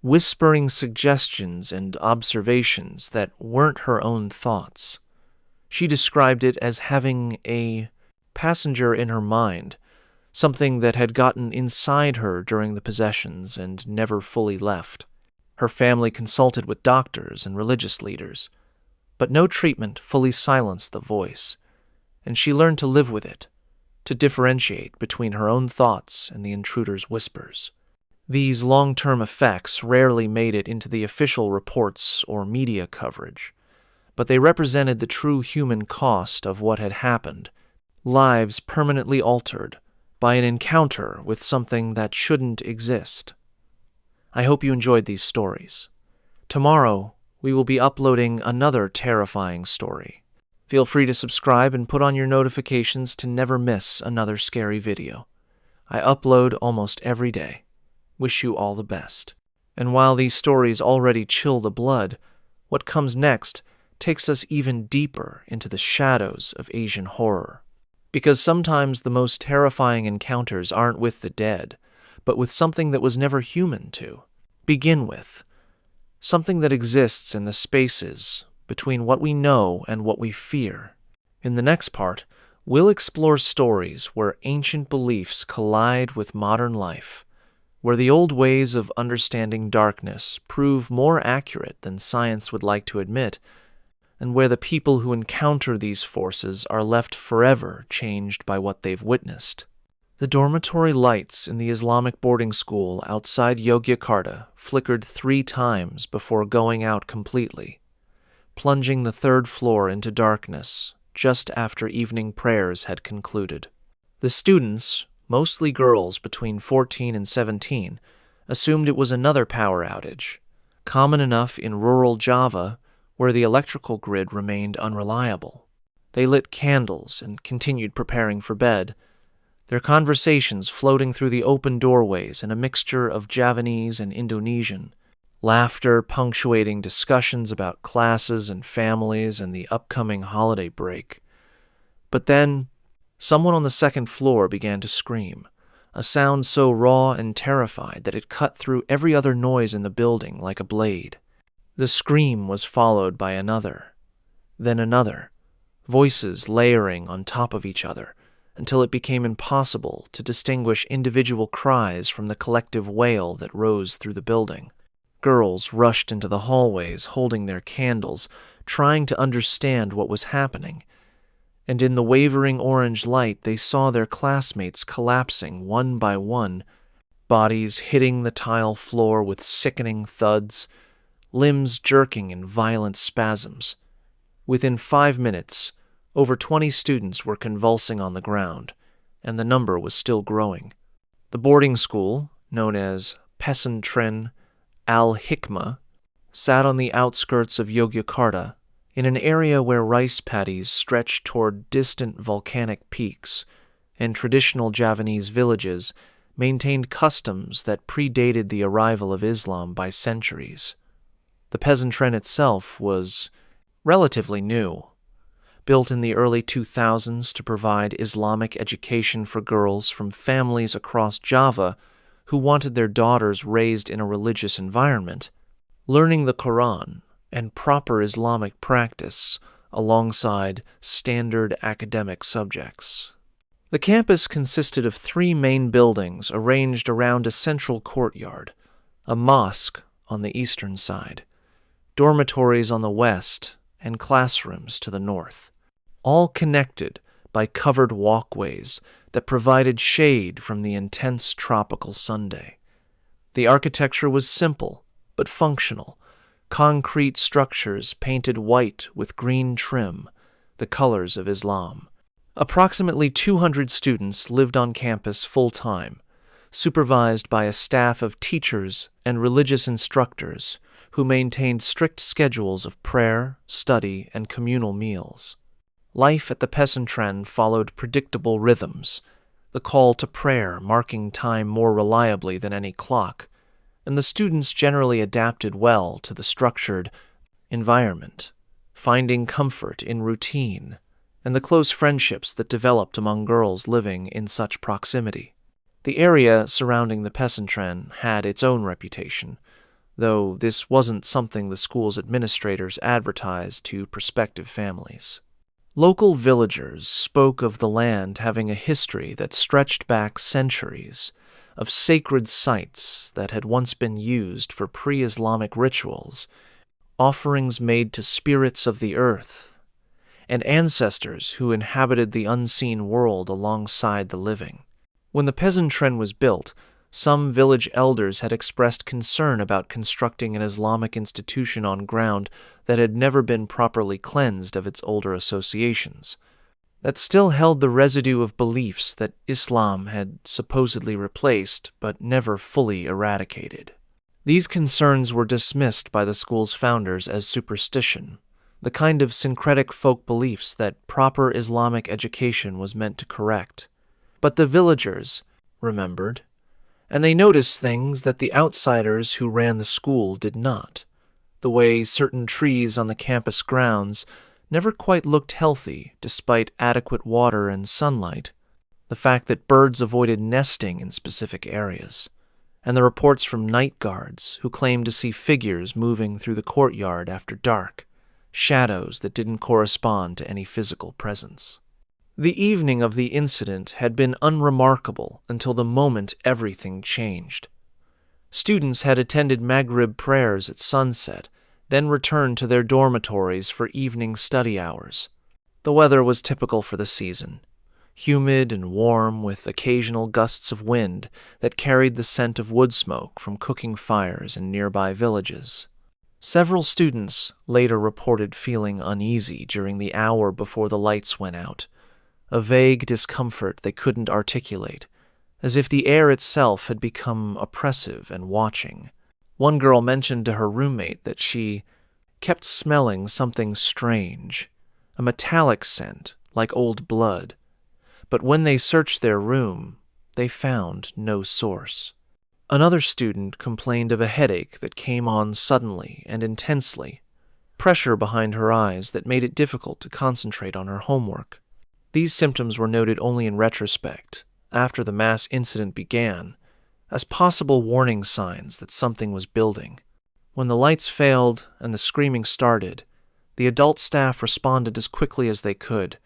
whispering suggestions and observations that weren't her own thoughts. She described it as having a passenger in her mind, something that had gotten inside her during the possessions and never fully left. Her family consulted with doctors and religious leaders, but no treatment fully silenced the voice, and she learned to live with it, to differentiate between her own thoughts and the intruder's whispers. These long-term effects rarely made it into the official reports or media coverage, but they represented the true human cost of what had happened, lives permanently altered by an encounter with something that shouldn't exist. I hope you enjoyed these stories. Tomorrow, we will be uploading another terrifying story. Feel free to subscribe and put on your notifications to never miss another scary video. I upload almost every day. Wish you all the best. And while these stories already chill the blood, what comes next takes us even deeper into the shadows of Asian horror. Because sometimes the most terrifying encounters aren't with the dead, but with something that was never human to begin with. Something that exists in the spaces between what we know and what we fear. In the next part, we'll explore stories where ancient beliefs collide with modern life, where the old ways of understanding darkness prove more accurate than science would like to admit, and where the people who encounter these forces are left forever changed by what they've witnessed. The dormitory lights in the Islamic boarding school outside Yogyakarta flickered 3 times before going out completely, plunging the 3rd floor into darkness just after evening prayers had concluded. The students, mostly girls between 14 and 17, assumed it was another power outage, common enough in rural Java where the electrical grid remained unreliable. They lit candles and continued preparing for bed, their conversations floating through the open doorways in a mixture of Javanese and Indonesian, laughter punctuating discussions about classes and families and the upcoming holiday break. But then, someone on the 2nd floor began to scream, a sound so raw and terrified that it cut through every other noise in the building like a blade. The scream was followed by another, then another, voices layering on top of each other until it became impossible to distinguish individual cries from the collective wail that rose through the building. Girls rushed into the hallways holding their candles, trying to understand what was happening, and in the wavering orange light they saw their classmates collapsing one by one, bodies hitting the tile floor with sickening thuds, limbs jerking in violent spasms. Within 5 minutes, over 20 students were convulsing on the ground, and the number was still growing. The boarding school, known as Pesantren Al-Hikmah, sat on the outskirts of Yogyakarta, in an area where rice paddies stretched toward distant volcanic peaks, and traditional Javanese villages maintained customs that predated the arrival of Islam by centuries. The peasantren itself was relatively new, built in the early 2000s to provide Islamic education for girls from families across Java who wanted their daughters raised in a religious environment, learning the Quran and proper Islamic practice alongside standard academic subjects. The campus consisted of 3 main buildings arranged around a central courtyard, a mosque on the eastern side, dormitories on the west, and classrooms to the north, all connected by covered walkways that provided shade from the intense tropical Sunday. The architecture was simple but functional, concrete structures painted white with green trim, the colors of Islam. Approximately 200 students lived on campus full-time, supervised by a staff of teachers and religious instructors who maintained strict schedules of prayer, study, and communal meals. Life at the peasantren followed predictable rhythms, the call to prayer marking time more reliably than any clock, and the students generally adapted well to the structured environment, finding comfort in routine and the close friendships that developed among girls living in such proximity. The area surrounding the peasantren had its own reputation, though this wasn't something the school's administrators advertised to prospective families. Local villagers spoke of the land having a history that stretched back centuries, of sacred sites that had once been used for pre-Islamic rituals, offerings made to spirits of the earth, and ancestors who inhabited the unseen world alongside the living. When the peasantren was built, some village elders had expressed concern about constructing an Islamic institution on ground that had never been properly cleansed of its older associations, that still held the residue of beliefs that Islam had supposedly replaced but never fully eradicated. These concerns were dismissed by the school's founders as superstition, the kind of syncretic folk beliefs that proper Islamic education was meant to correct. But the villagers remembered, and they noticed things that the outsiders who ran the school did not. The way certain trees on the campus grounds never quite looked healthy despite adequate water and sunlight, the fact that birds avoided nesting in specific areas, and the reports from night guards who claimed to see figures moving through the courtyard after dark, shadows that didn't correspond to any physical presence. The evening of the incident had been unremarkable until the moment everything changed. Students had attended Maghrib prayers at sunset, then returned to their dormitories for evening study hours. The weather was typical for the season, humid and warm with occasional gusts of wind that carried the scent of wood smoke from cooking fires in nearby villages. Several students later reported feeling uneasy during the hour before the lights went out, a vague discomfort they couldn't articulate, as if the air itself had become oppressive and watching. One girl mentioned to her roommate that she kept smelling something strange, a metallic scent like old blood, but when they searched their room, they found no source. Another student complained of a headache that came on suddenly and intensely, pressure behind her eyes that made it difficult to concentrate on her homework. These symptoms were noted only in retrospect, after the mass incident began, as possible warning signs that something was building. When the lights failed and the screaming started, the adult staff responded as quickly as they could,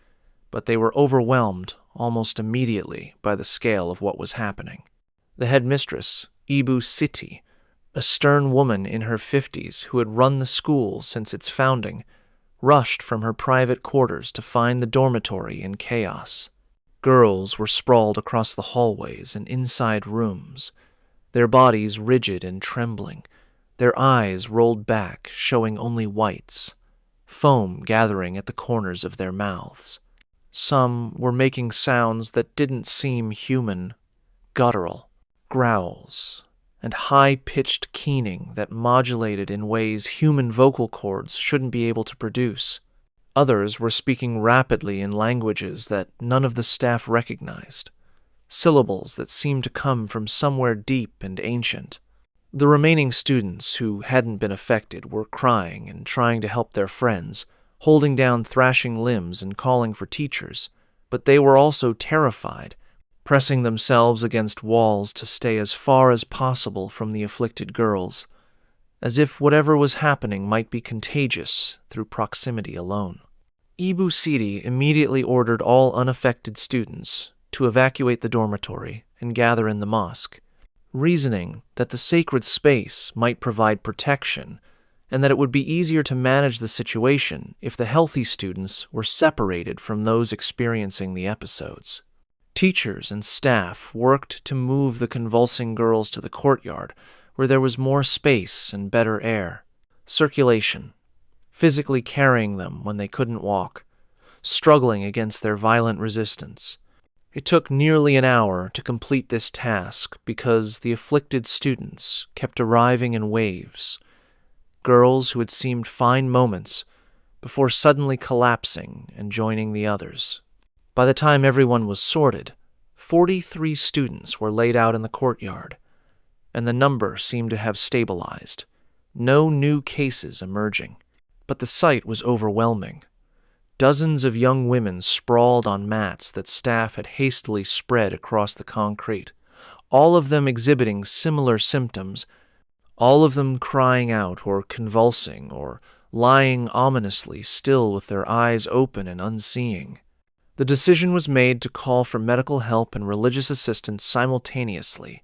but they were overwhelmed almost immediately by the scale of what was happening. The headmistress, Ibu Siti, a stern woman in her 50s who had run the school since its founding, rushed from her private quarters to find the dormitory in chaos. Girls were sprawled across the hallways and inside rooms, their bodies rigid and trembling, their eyes rolled back, showing only whites, foam gathering at the corners of their mouths. Some were making sounds that didn't seem human, guttural, growls, and high-pitched keening that modulated in ways human vocal cords shouldn't be able to produce. Others were speaking rapidly in languages that none of the staff recognized, syllables that seemed to come from somewhere deep and ancient. The remaining students who hadn't been affected were crying and trying to help their friends, holding down thrashing limbs and calling for teachers, but they were also terrified, pressing themselves against walls to stay as far as possible from the afflicted girls, as if whatever was happening might be contagious through proximity alone. Ibu Siti immediately ordered all unaffected students to evacuate the dormitory and gather in the mosque, reasoning that the sacred space might provide protection and that it would be easier to manage the situation if the healthy students were separated from those experiencing the episodes. Teachers and staff worked to move the convulsing girls to the courtyard where there was more space and better air, circulation, physically carrying them when they couldn't walk, struggling against their violent resistance. It took nearly an hour to complete this task because the afflicted students kept arriving in waves, girls who had seemed fine moments before suddenly collapsing and joining the others. By the time everyone was sorted, 43 students were laid out in the courtyard, and the number seemed to have stabilized, no new cases emerging. But the sight was overwhelming. Dozens of young women sprawled on mats that staff had hastily spread across the concrete, all of them exhibiting similar symptoms, all of them crying out or convulsing or lying ominously still with their eyes open and unseeing. The decision was made to call for medical help and religious assistance simultaneously,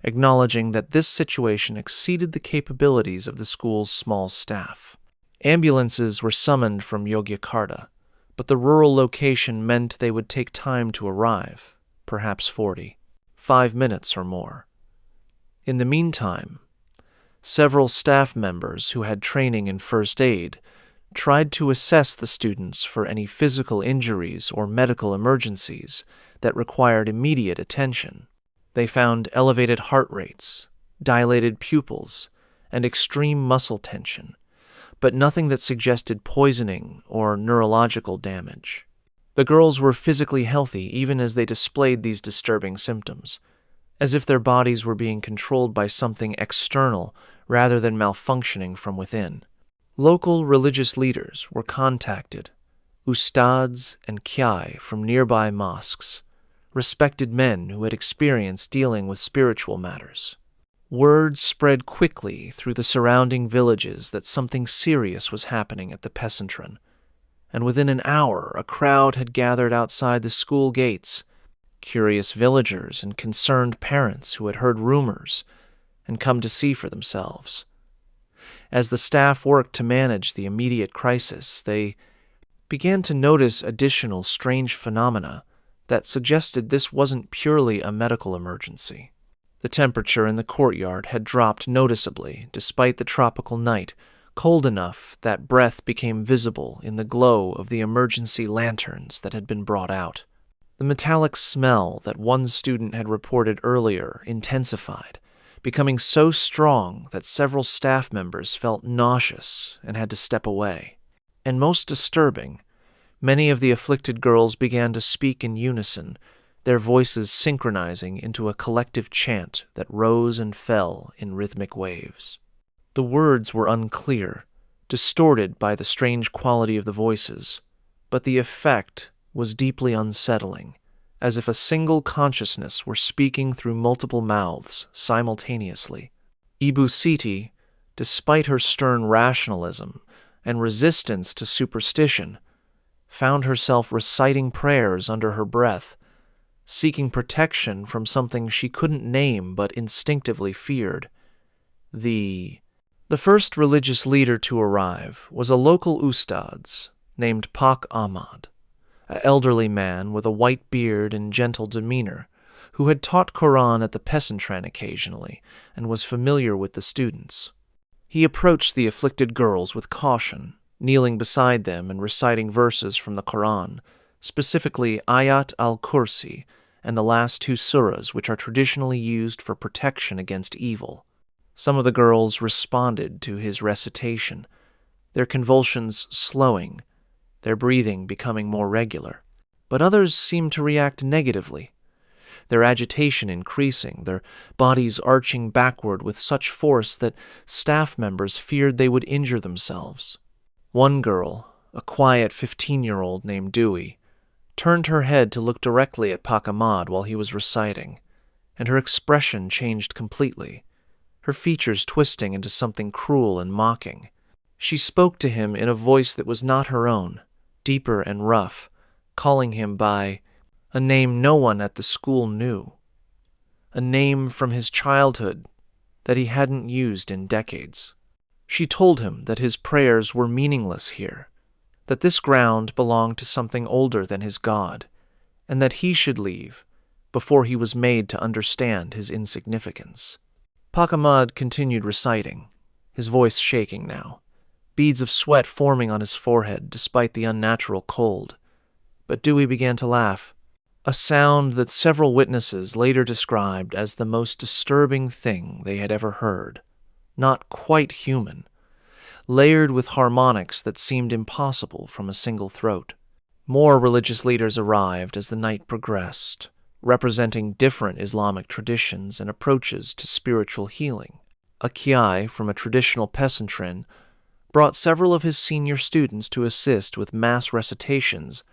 acknowledging that this situation exceeded the capabilities of the school's small staff. Ambulances were summoned from Yogyakarta, but the rural location meant they would take time to arrive, perhaps 45 minutes or more. In the meantime, several staff members who had training in first aid tried to assess the students for any physical injuries or medical emergencies that required immediate attention. They found elevated heart rates, dilated pupils, and extreme muscle tension, but nothing that suggested poisoning or neurological damage. The girls were physically healthy even as they displayed these disturbing symptoms, as if their bodies were being controlled by something external rather than malfunctioning from within. Local religious leaders were contacted, ustads and kyai from nearby mosques, respected men who had experience dealing with spiritual matters. Word spread quickly through the surrounding villages that something serious was happening at the pesantren, and within an hour a crowd had gathered outside the school gates, curious villagers and concerned parents who had heard rumors and come to see for themselves. As the staff worked to manage the immediate crisis, they began to notice additional strange phenomena that suggested this wasn't purely a medical emergency. The temperature in the courtyard had dropped noticeably despite the tropical night, cold enough that breath became visible in the glow of the emergency lanterns that had been brought out. The metallic smell that one student had reported earlier intensified, becoming so strong that several staff members felt nauseous and had to step away. And most disturbing, many of the afflicted girls began to speak in unison, their voices synchronizing into a collective chant that rose and fell in rhythmic waves. The words were unclear, distorted by the strange quality of the voices, but the effect was deeply unsettling, as if a single consciousness were speaking through multiple mouths simultaneously. Ibu Siti, despite her stern rationalism and resistance to superstition, found herself reciting prayers under her breath, seeking protection from something she couldn't name but instinctively feared. The first religious leader to arrive was a local ustad named Pak Ahmad, an elderly man with a white beard and gentle demeanor, who had taught Quran at the pesantren occasionally and was familiar with the students. He approached the afflicted girls with caution, kneeling beside them and reciting verses from the Quran, specifically Ayat al-Kursi and the last two surahs which are traditionally used for protection against evil. Some of the girls responded to his recitation, their convulsions slowing, their breathing becoming more regular, but others seemed to react negatively, their agitation increasing, their bodies arching backward with such force that staff members feared they would injure themselves. One girl, a quiet 15-year-old named Dewey, turned her head to look directly at Pakamad while he was reciting, and her expression changed completely, her features twisting into something cruel and mocking. She spoke to him in a voice that was not her own, deeper and rough, calling him by a name no one at the school knew, a name from his childhood that he hadn't used in decades. She told him that his prayers were meaningless here, that this ground belonged to something older than his god, and that he should leave before he was made to understand his insignificance. Pakamad continued reciting, his voice shaking now, beads of sweat forming on his forehead despite the unnatural cold. But Dewey began to laugh, a sound that several witnesses later described as the most disturbing thing they had ever heard. Not quite human, layered with harmonics that seemed impossible from a single throat. More religious leaders arrived as the night progressed, representing different Islamic traditions and approaches to spiritual healing. A Kiai from a traditional peasantrin brought several of his senior students to assist with mass recitations,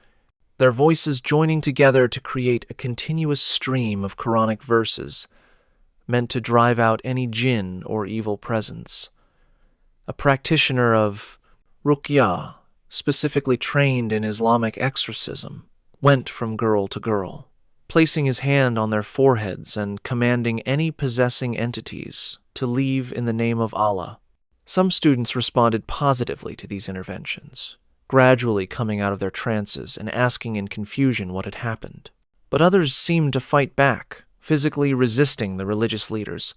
their voices joining together to create a continuous stream of Quranic verses, meant to drive out any jinn or evil presence. A practitioner of ruqyah, specifically trained in Islamic exorcism, went from girl to girl, placing his hand on their foreheads and commanding any possessing entities to leave in the name of Allah. Some students responded positively to these interventions, gradually coming out of their trances and asking in confusion what had happened. But others seemed to fight back, physically resisting the religious leaders,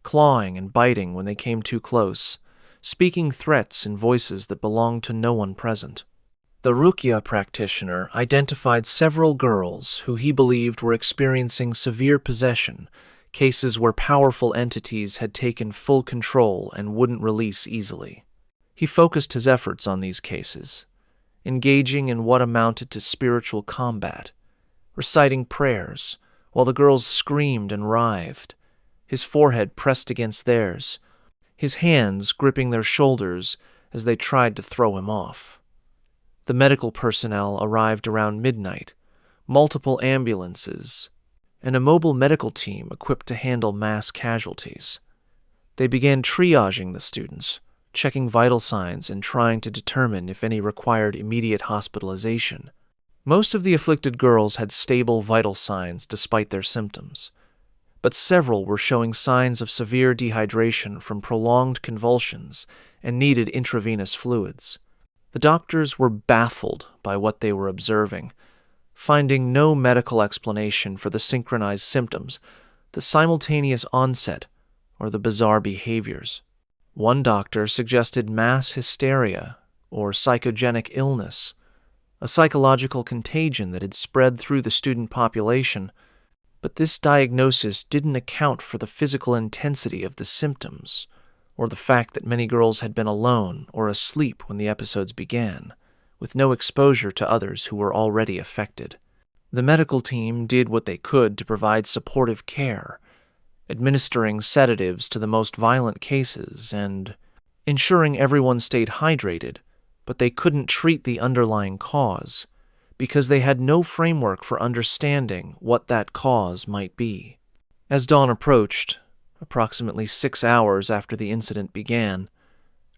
clawing and biting when they came too close, speaking threats in voices that belonged to no one present. The Ruqya practitioner identified several girls who he believed were experiencing severe possession, cases where powerful entities had taken full control and wouldn't release easily. He focused his efforts on these cases, engaging in what amounted to spiritual combat, reciting prayers while the girls screamed and writhed, his forehead pressed against theirs, his hands gripping their shoulders as they tried to throw him off. The medical personnel arrived around midnight, multiple ambulances, and a mobile medical team equipped to handle mass casualties. They began triaging the students, checking vital signs and trying to determine if any required immediate hospitalization. Most of the afflicted girls had stable vital signs despite their symptoms, but several were showing signs of severe dehydration from prolonged convulsions and needed intravenous fluids. The doctors were baffled by what they were observing, finding no medical explanation for the synchronized symptoms, the simultaneous onset, or the bizarre behaviors. One doctor suggested mass hysteria, or psychogenic illness, a psychological contagion that had spread through the student population, but this diagnosis didn't account for the physical intensity of the symptoms, or the fact that many girls had been alone or asleep when the episodes began, with no exposure to others who were already affected. The medical team did what they could to provide supportive care, administering sedatives to the most violent cases and ensuring everyone stayed hydrated, but they couldn't treat the underlying cause, because they had no framework for understanding what that cause might be. As dawn approached, approximately 6 hours after the incident began,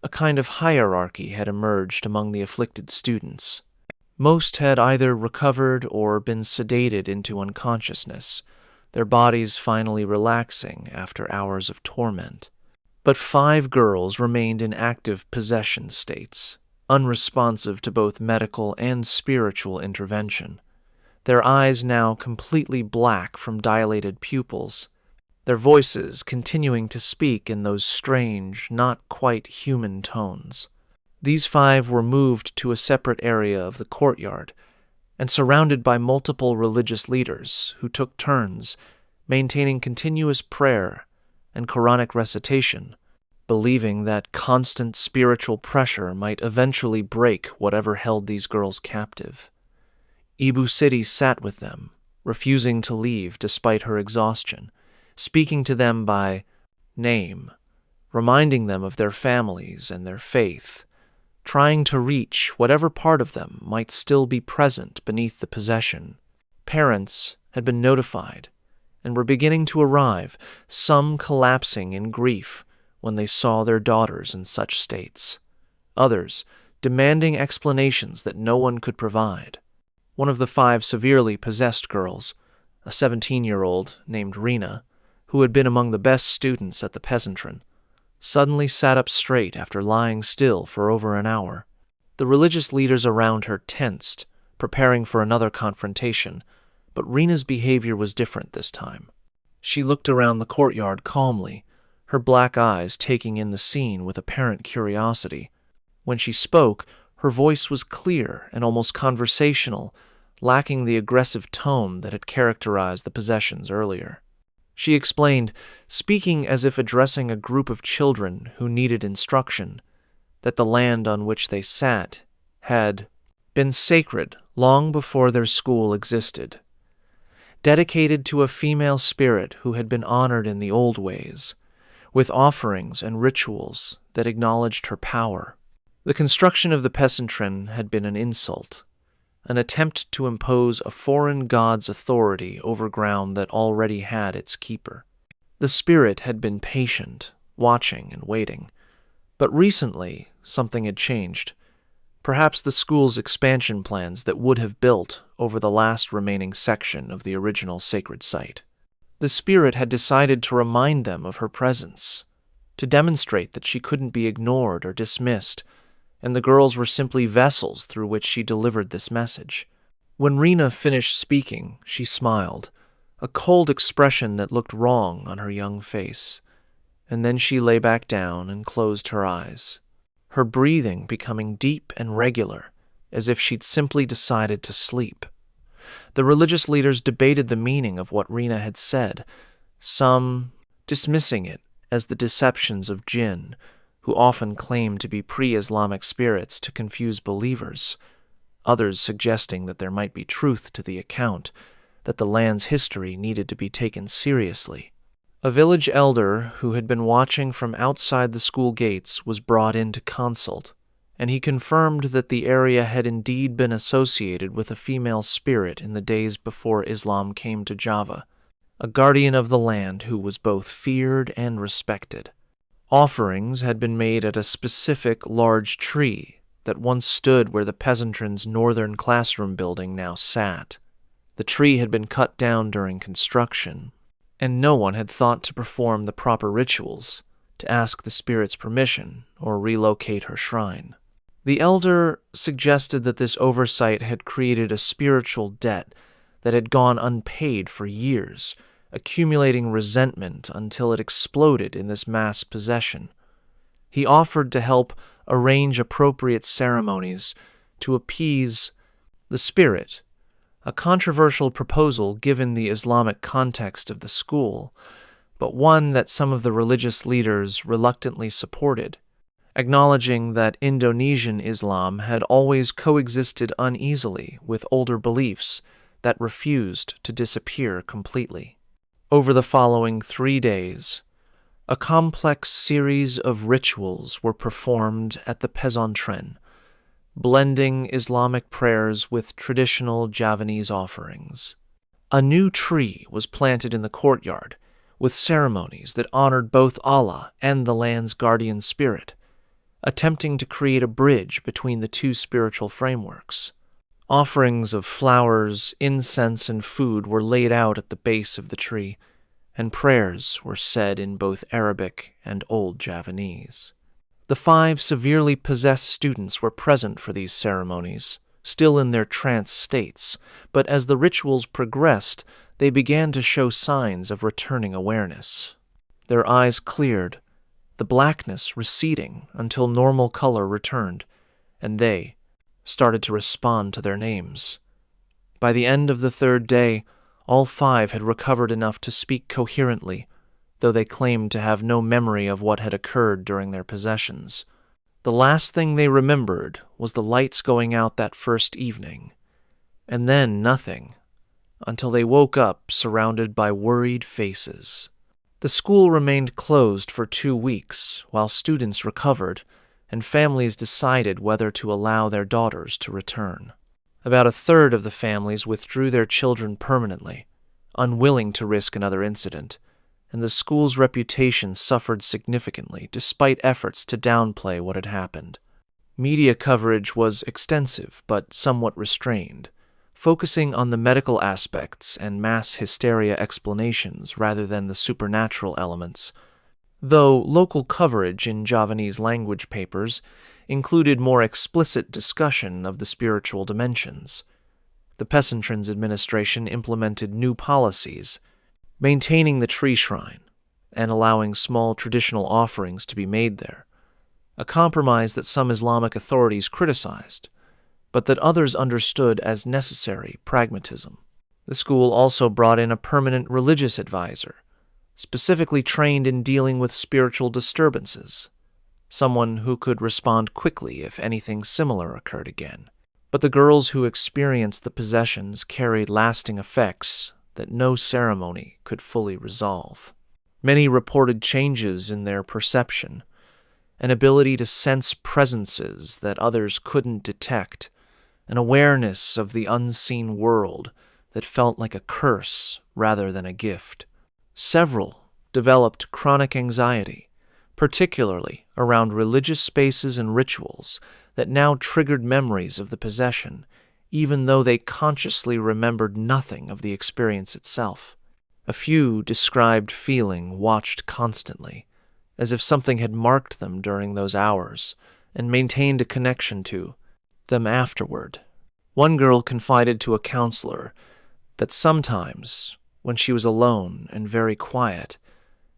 a kind of hierarchy had emerged among the afflicted students. Most had either recovered or been sedated into unconsciousness, their bodies finally relaxing after hours of torment. But 5 girls remained in active possession states, unresponsive to both medical and spiritual intervention, their eyes now completely black from dilated pupils, their voices continuing to speak in those strange, not quite human tones. These 5 were moved to a separate area of the courtyard and surrounded by multiple religious leaders who took turns maintaining continuous prayer and Quranic recitation, believing that constant spiritual pressure might eventually break whatever held these girls captive. Ibu City sat with them, refusing to leave despite her exhaustion, speaking to them by name, reminding them of their families and their faith, trying to reach whatever part of them might still be present beneath the possession. Parents had been notified and were beginning to arrive, some collapsing in grief when they saw their daughters in such states, others demanding explanations that no one could provide. One of the 5 severely possessed girls, a 17-year-old named Rena, who had been among the best students at the Peasantrin, suddenly sat up straight after lying still for over an hour. The religious leaders around her tensed, preparing for another confrontation, but Rena's behavior was different this time. She looked around the courtyard calmly, her black eyes taking in the scene with apparent curiosity. When she spoke, her voice was clear and almost conversational, lacking the aggressive tone that had characterized the possessions earlier. She explained, speaking as if addressing a group of children who needed instruction, that the land on which they sat had been sacred long before their school existed, dedicated to a female spirit who had been honored in the old ways, with offerings and rituals that acknowledged her power. The construction of the Peasantrin had been an insult, an attempt to impose a foreign god's authority over ground that already had its keeper. The spirit had been patient, watching and waiting, but recently something had changed. Perhaps the school's expansion plans that would have built over the last remaining section of the original sacred site. The spirit had decided to remind them of her presence, to demonstrate that she couldn't be ignored or dismissed, and the girls were simply vessels through which she delivered this message. When Rena finished speaking, she smiled, a cold expression that looked wrong on her young face, and then she lay back down and closed her eyes, her breathing becoming deep and regular, as if she'd simply decided to sleep. The religious leaders debated the meaning of what Rena had said, some dismissing it as the deceptions of jinn, who often claimed to be pre-Islamic spirits to confuse believers, others suggesting that there might be truth to the account, that the land's history needed to be taken seriously. A village elder who had been watching from outside the school gates was brought in to consult, and he confirmed that the area had indeed been associated with a female spirit in the days before Islam came to Java, a guardian of the land who was both feared and respected. Offerings had been made at a specific large tree that once stood where the Peasantrin's northern classroom building now sat. The tree had been cut down during construction, and no one had thought to perform the proper rituals, to ask the spirit's permission, or relocate her shrine. The elder suggested that this oversight had created a spiritual debt that had gone unpaid for years, accumulating resentment until it exploded in this mass possession. He offered to help arrange appropriate ceremonies to appease the spirit, a controversial proposal given the Islamic context of the school, but one that some of the religious leaders reluctantly supported, acknowledging that Indonesian Islam had always coexisted uneasily with older beliefs that refused to disappear completely. Over the following 3 days, a complex series of rituals were performed at the Peasantrin, blending Islamic prayers with traditional Javanese offerings. A new tree was planted in the courtyard, with ceremonies that honored both Allah and the land's guardian spirit, attempting to create a bridge between the two spiritual frameworks. Offerings of flowers, incense, and food were laid out at the base of the tree, and prayers were said in both Arabic and Old Javanese. The 5 severely possessed students were present for these ceremonies, still in their trance states, but as the rituals progressed, they began to show signs of returning awareness. Their eyes cleared, the blackness receding until normal color returned, and they started to respond to their names. By the end of the 3rd day, all 5 had recovered enough to speak coherently, though they claimed to have no memory of what had occurred during their possessions. The last thing they remembered was the lights going out that first evening, and then nothing until they woke up surrounded by worried faces. The school remained closed for 2 weeks while students recovered and families decided whether to allow their daughters to return. About a third of the families withdrew their children permanently, unwilling to risk another incident, and the school's reputation suffered significantly despite efforts to downplay what had happened. Media coverage was extensive but somewhat restrained, focusing on the medical aspects and mass hysteria explanations rather than the supernatural elements, though local coverage in Javanese language papers included more explicit discussion of the spiritual dimensions. The Pesantren's administration implemented new policies, maintaining the tree shrine and allowing small traditional offerings to be made there, a compromise that some Islamic authorities criticized, but that others understood as necessary pragmatism. The school also brought in a permanent religious advisor, specifically trained in dealing with spiritual disturbances, someone who could respond quickly if anything similar occurred again. But the girls who experienced the possessions carried lasting effects that no ceremony could fully resolve. Many reported changes in their perception, an ability to sense presences that others couldn't detect, an awareness of the unseen world that felt like a curse rather than a gift. Several developed chronic anxiety, particularly around religious spaces and rituals that now triggered memories of the possession, even though they consciously remembered nothing of the experience itself. A few described feeling watched constantly, as if something had marked them during those hours and maintained a connection to them afterward. One girl confided to a counselor that sometimes, when she was alone and very quiet,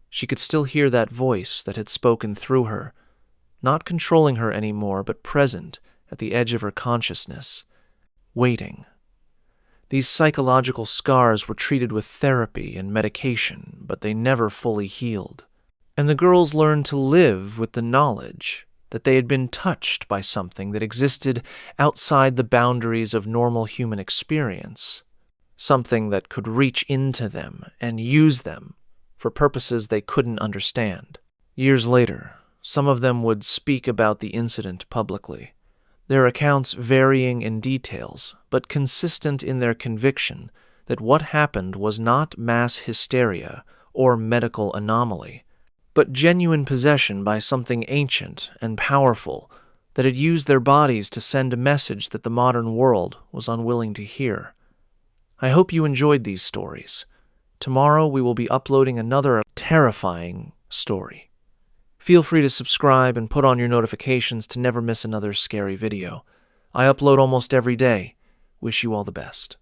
she could still hear that voice that had spoken through her, not controlling her anymore but present at the edge of her consciousness, waiting. These psychological scars were treated with therapy and medication, but they never fully healed. And the girls learned to live with the knowledge that they had been touched by something that existed outside the boundaries of normal human experience, something that could reach into them and use them for purposes they couldn't understand. Years later, some of them would speak about the incident publicly, their accounts varying in details, but consistent in their conviction that what happened was not mass hysteria or medical anomaly, but genuine possession by something ancient and powerful that had used their bodies to send a message that the modern world was unwilling to hear. I hope you enjoyed these stories. Tomorrow we will be uploading another terrifying story. Feel free to subscribe and put on your notifications to never miss another scary video. I upload almost every day. Wish you all the best.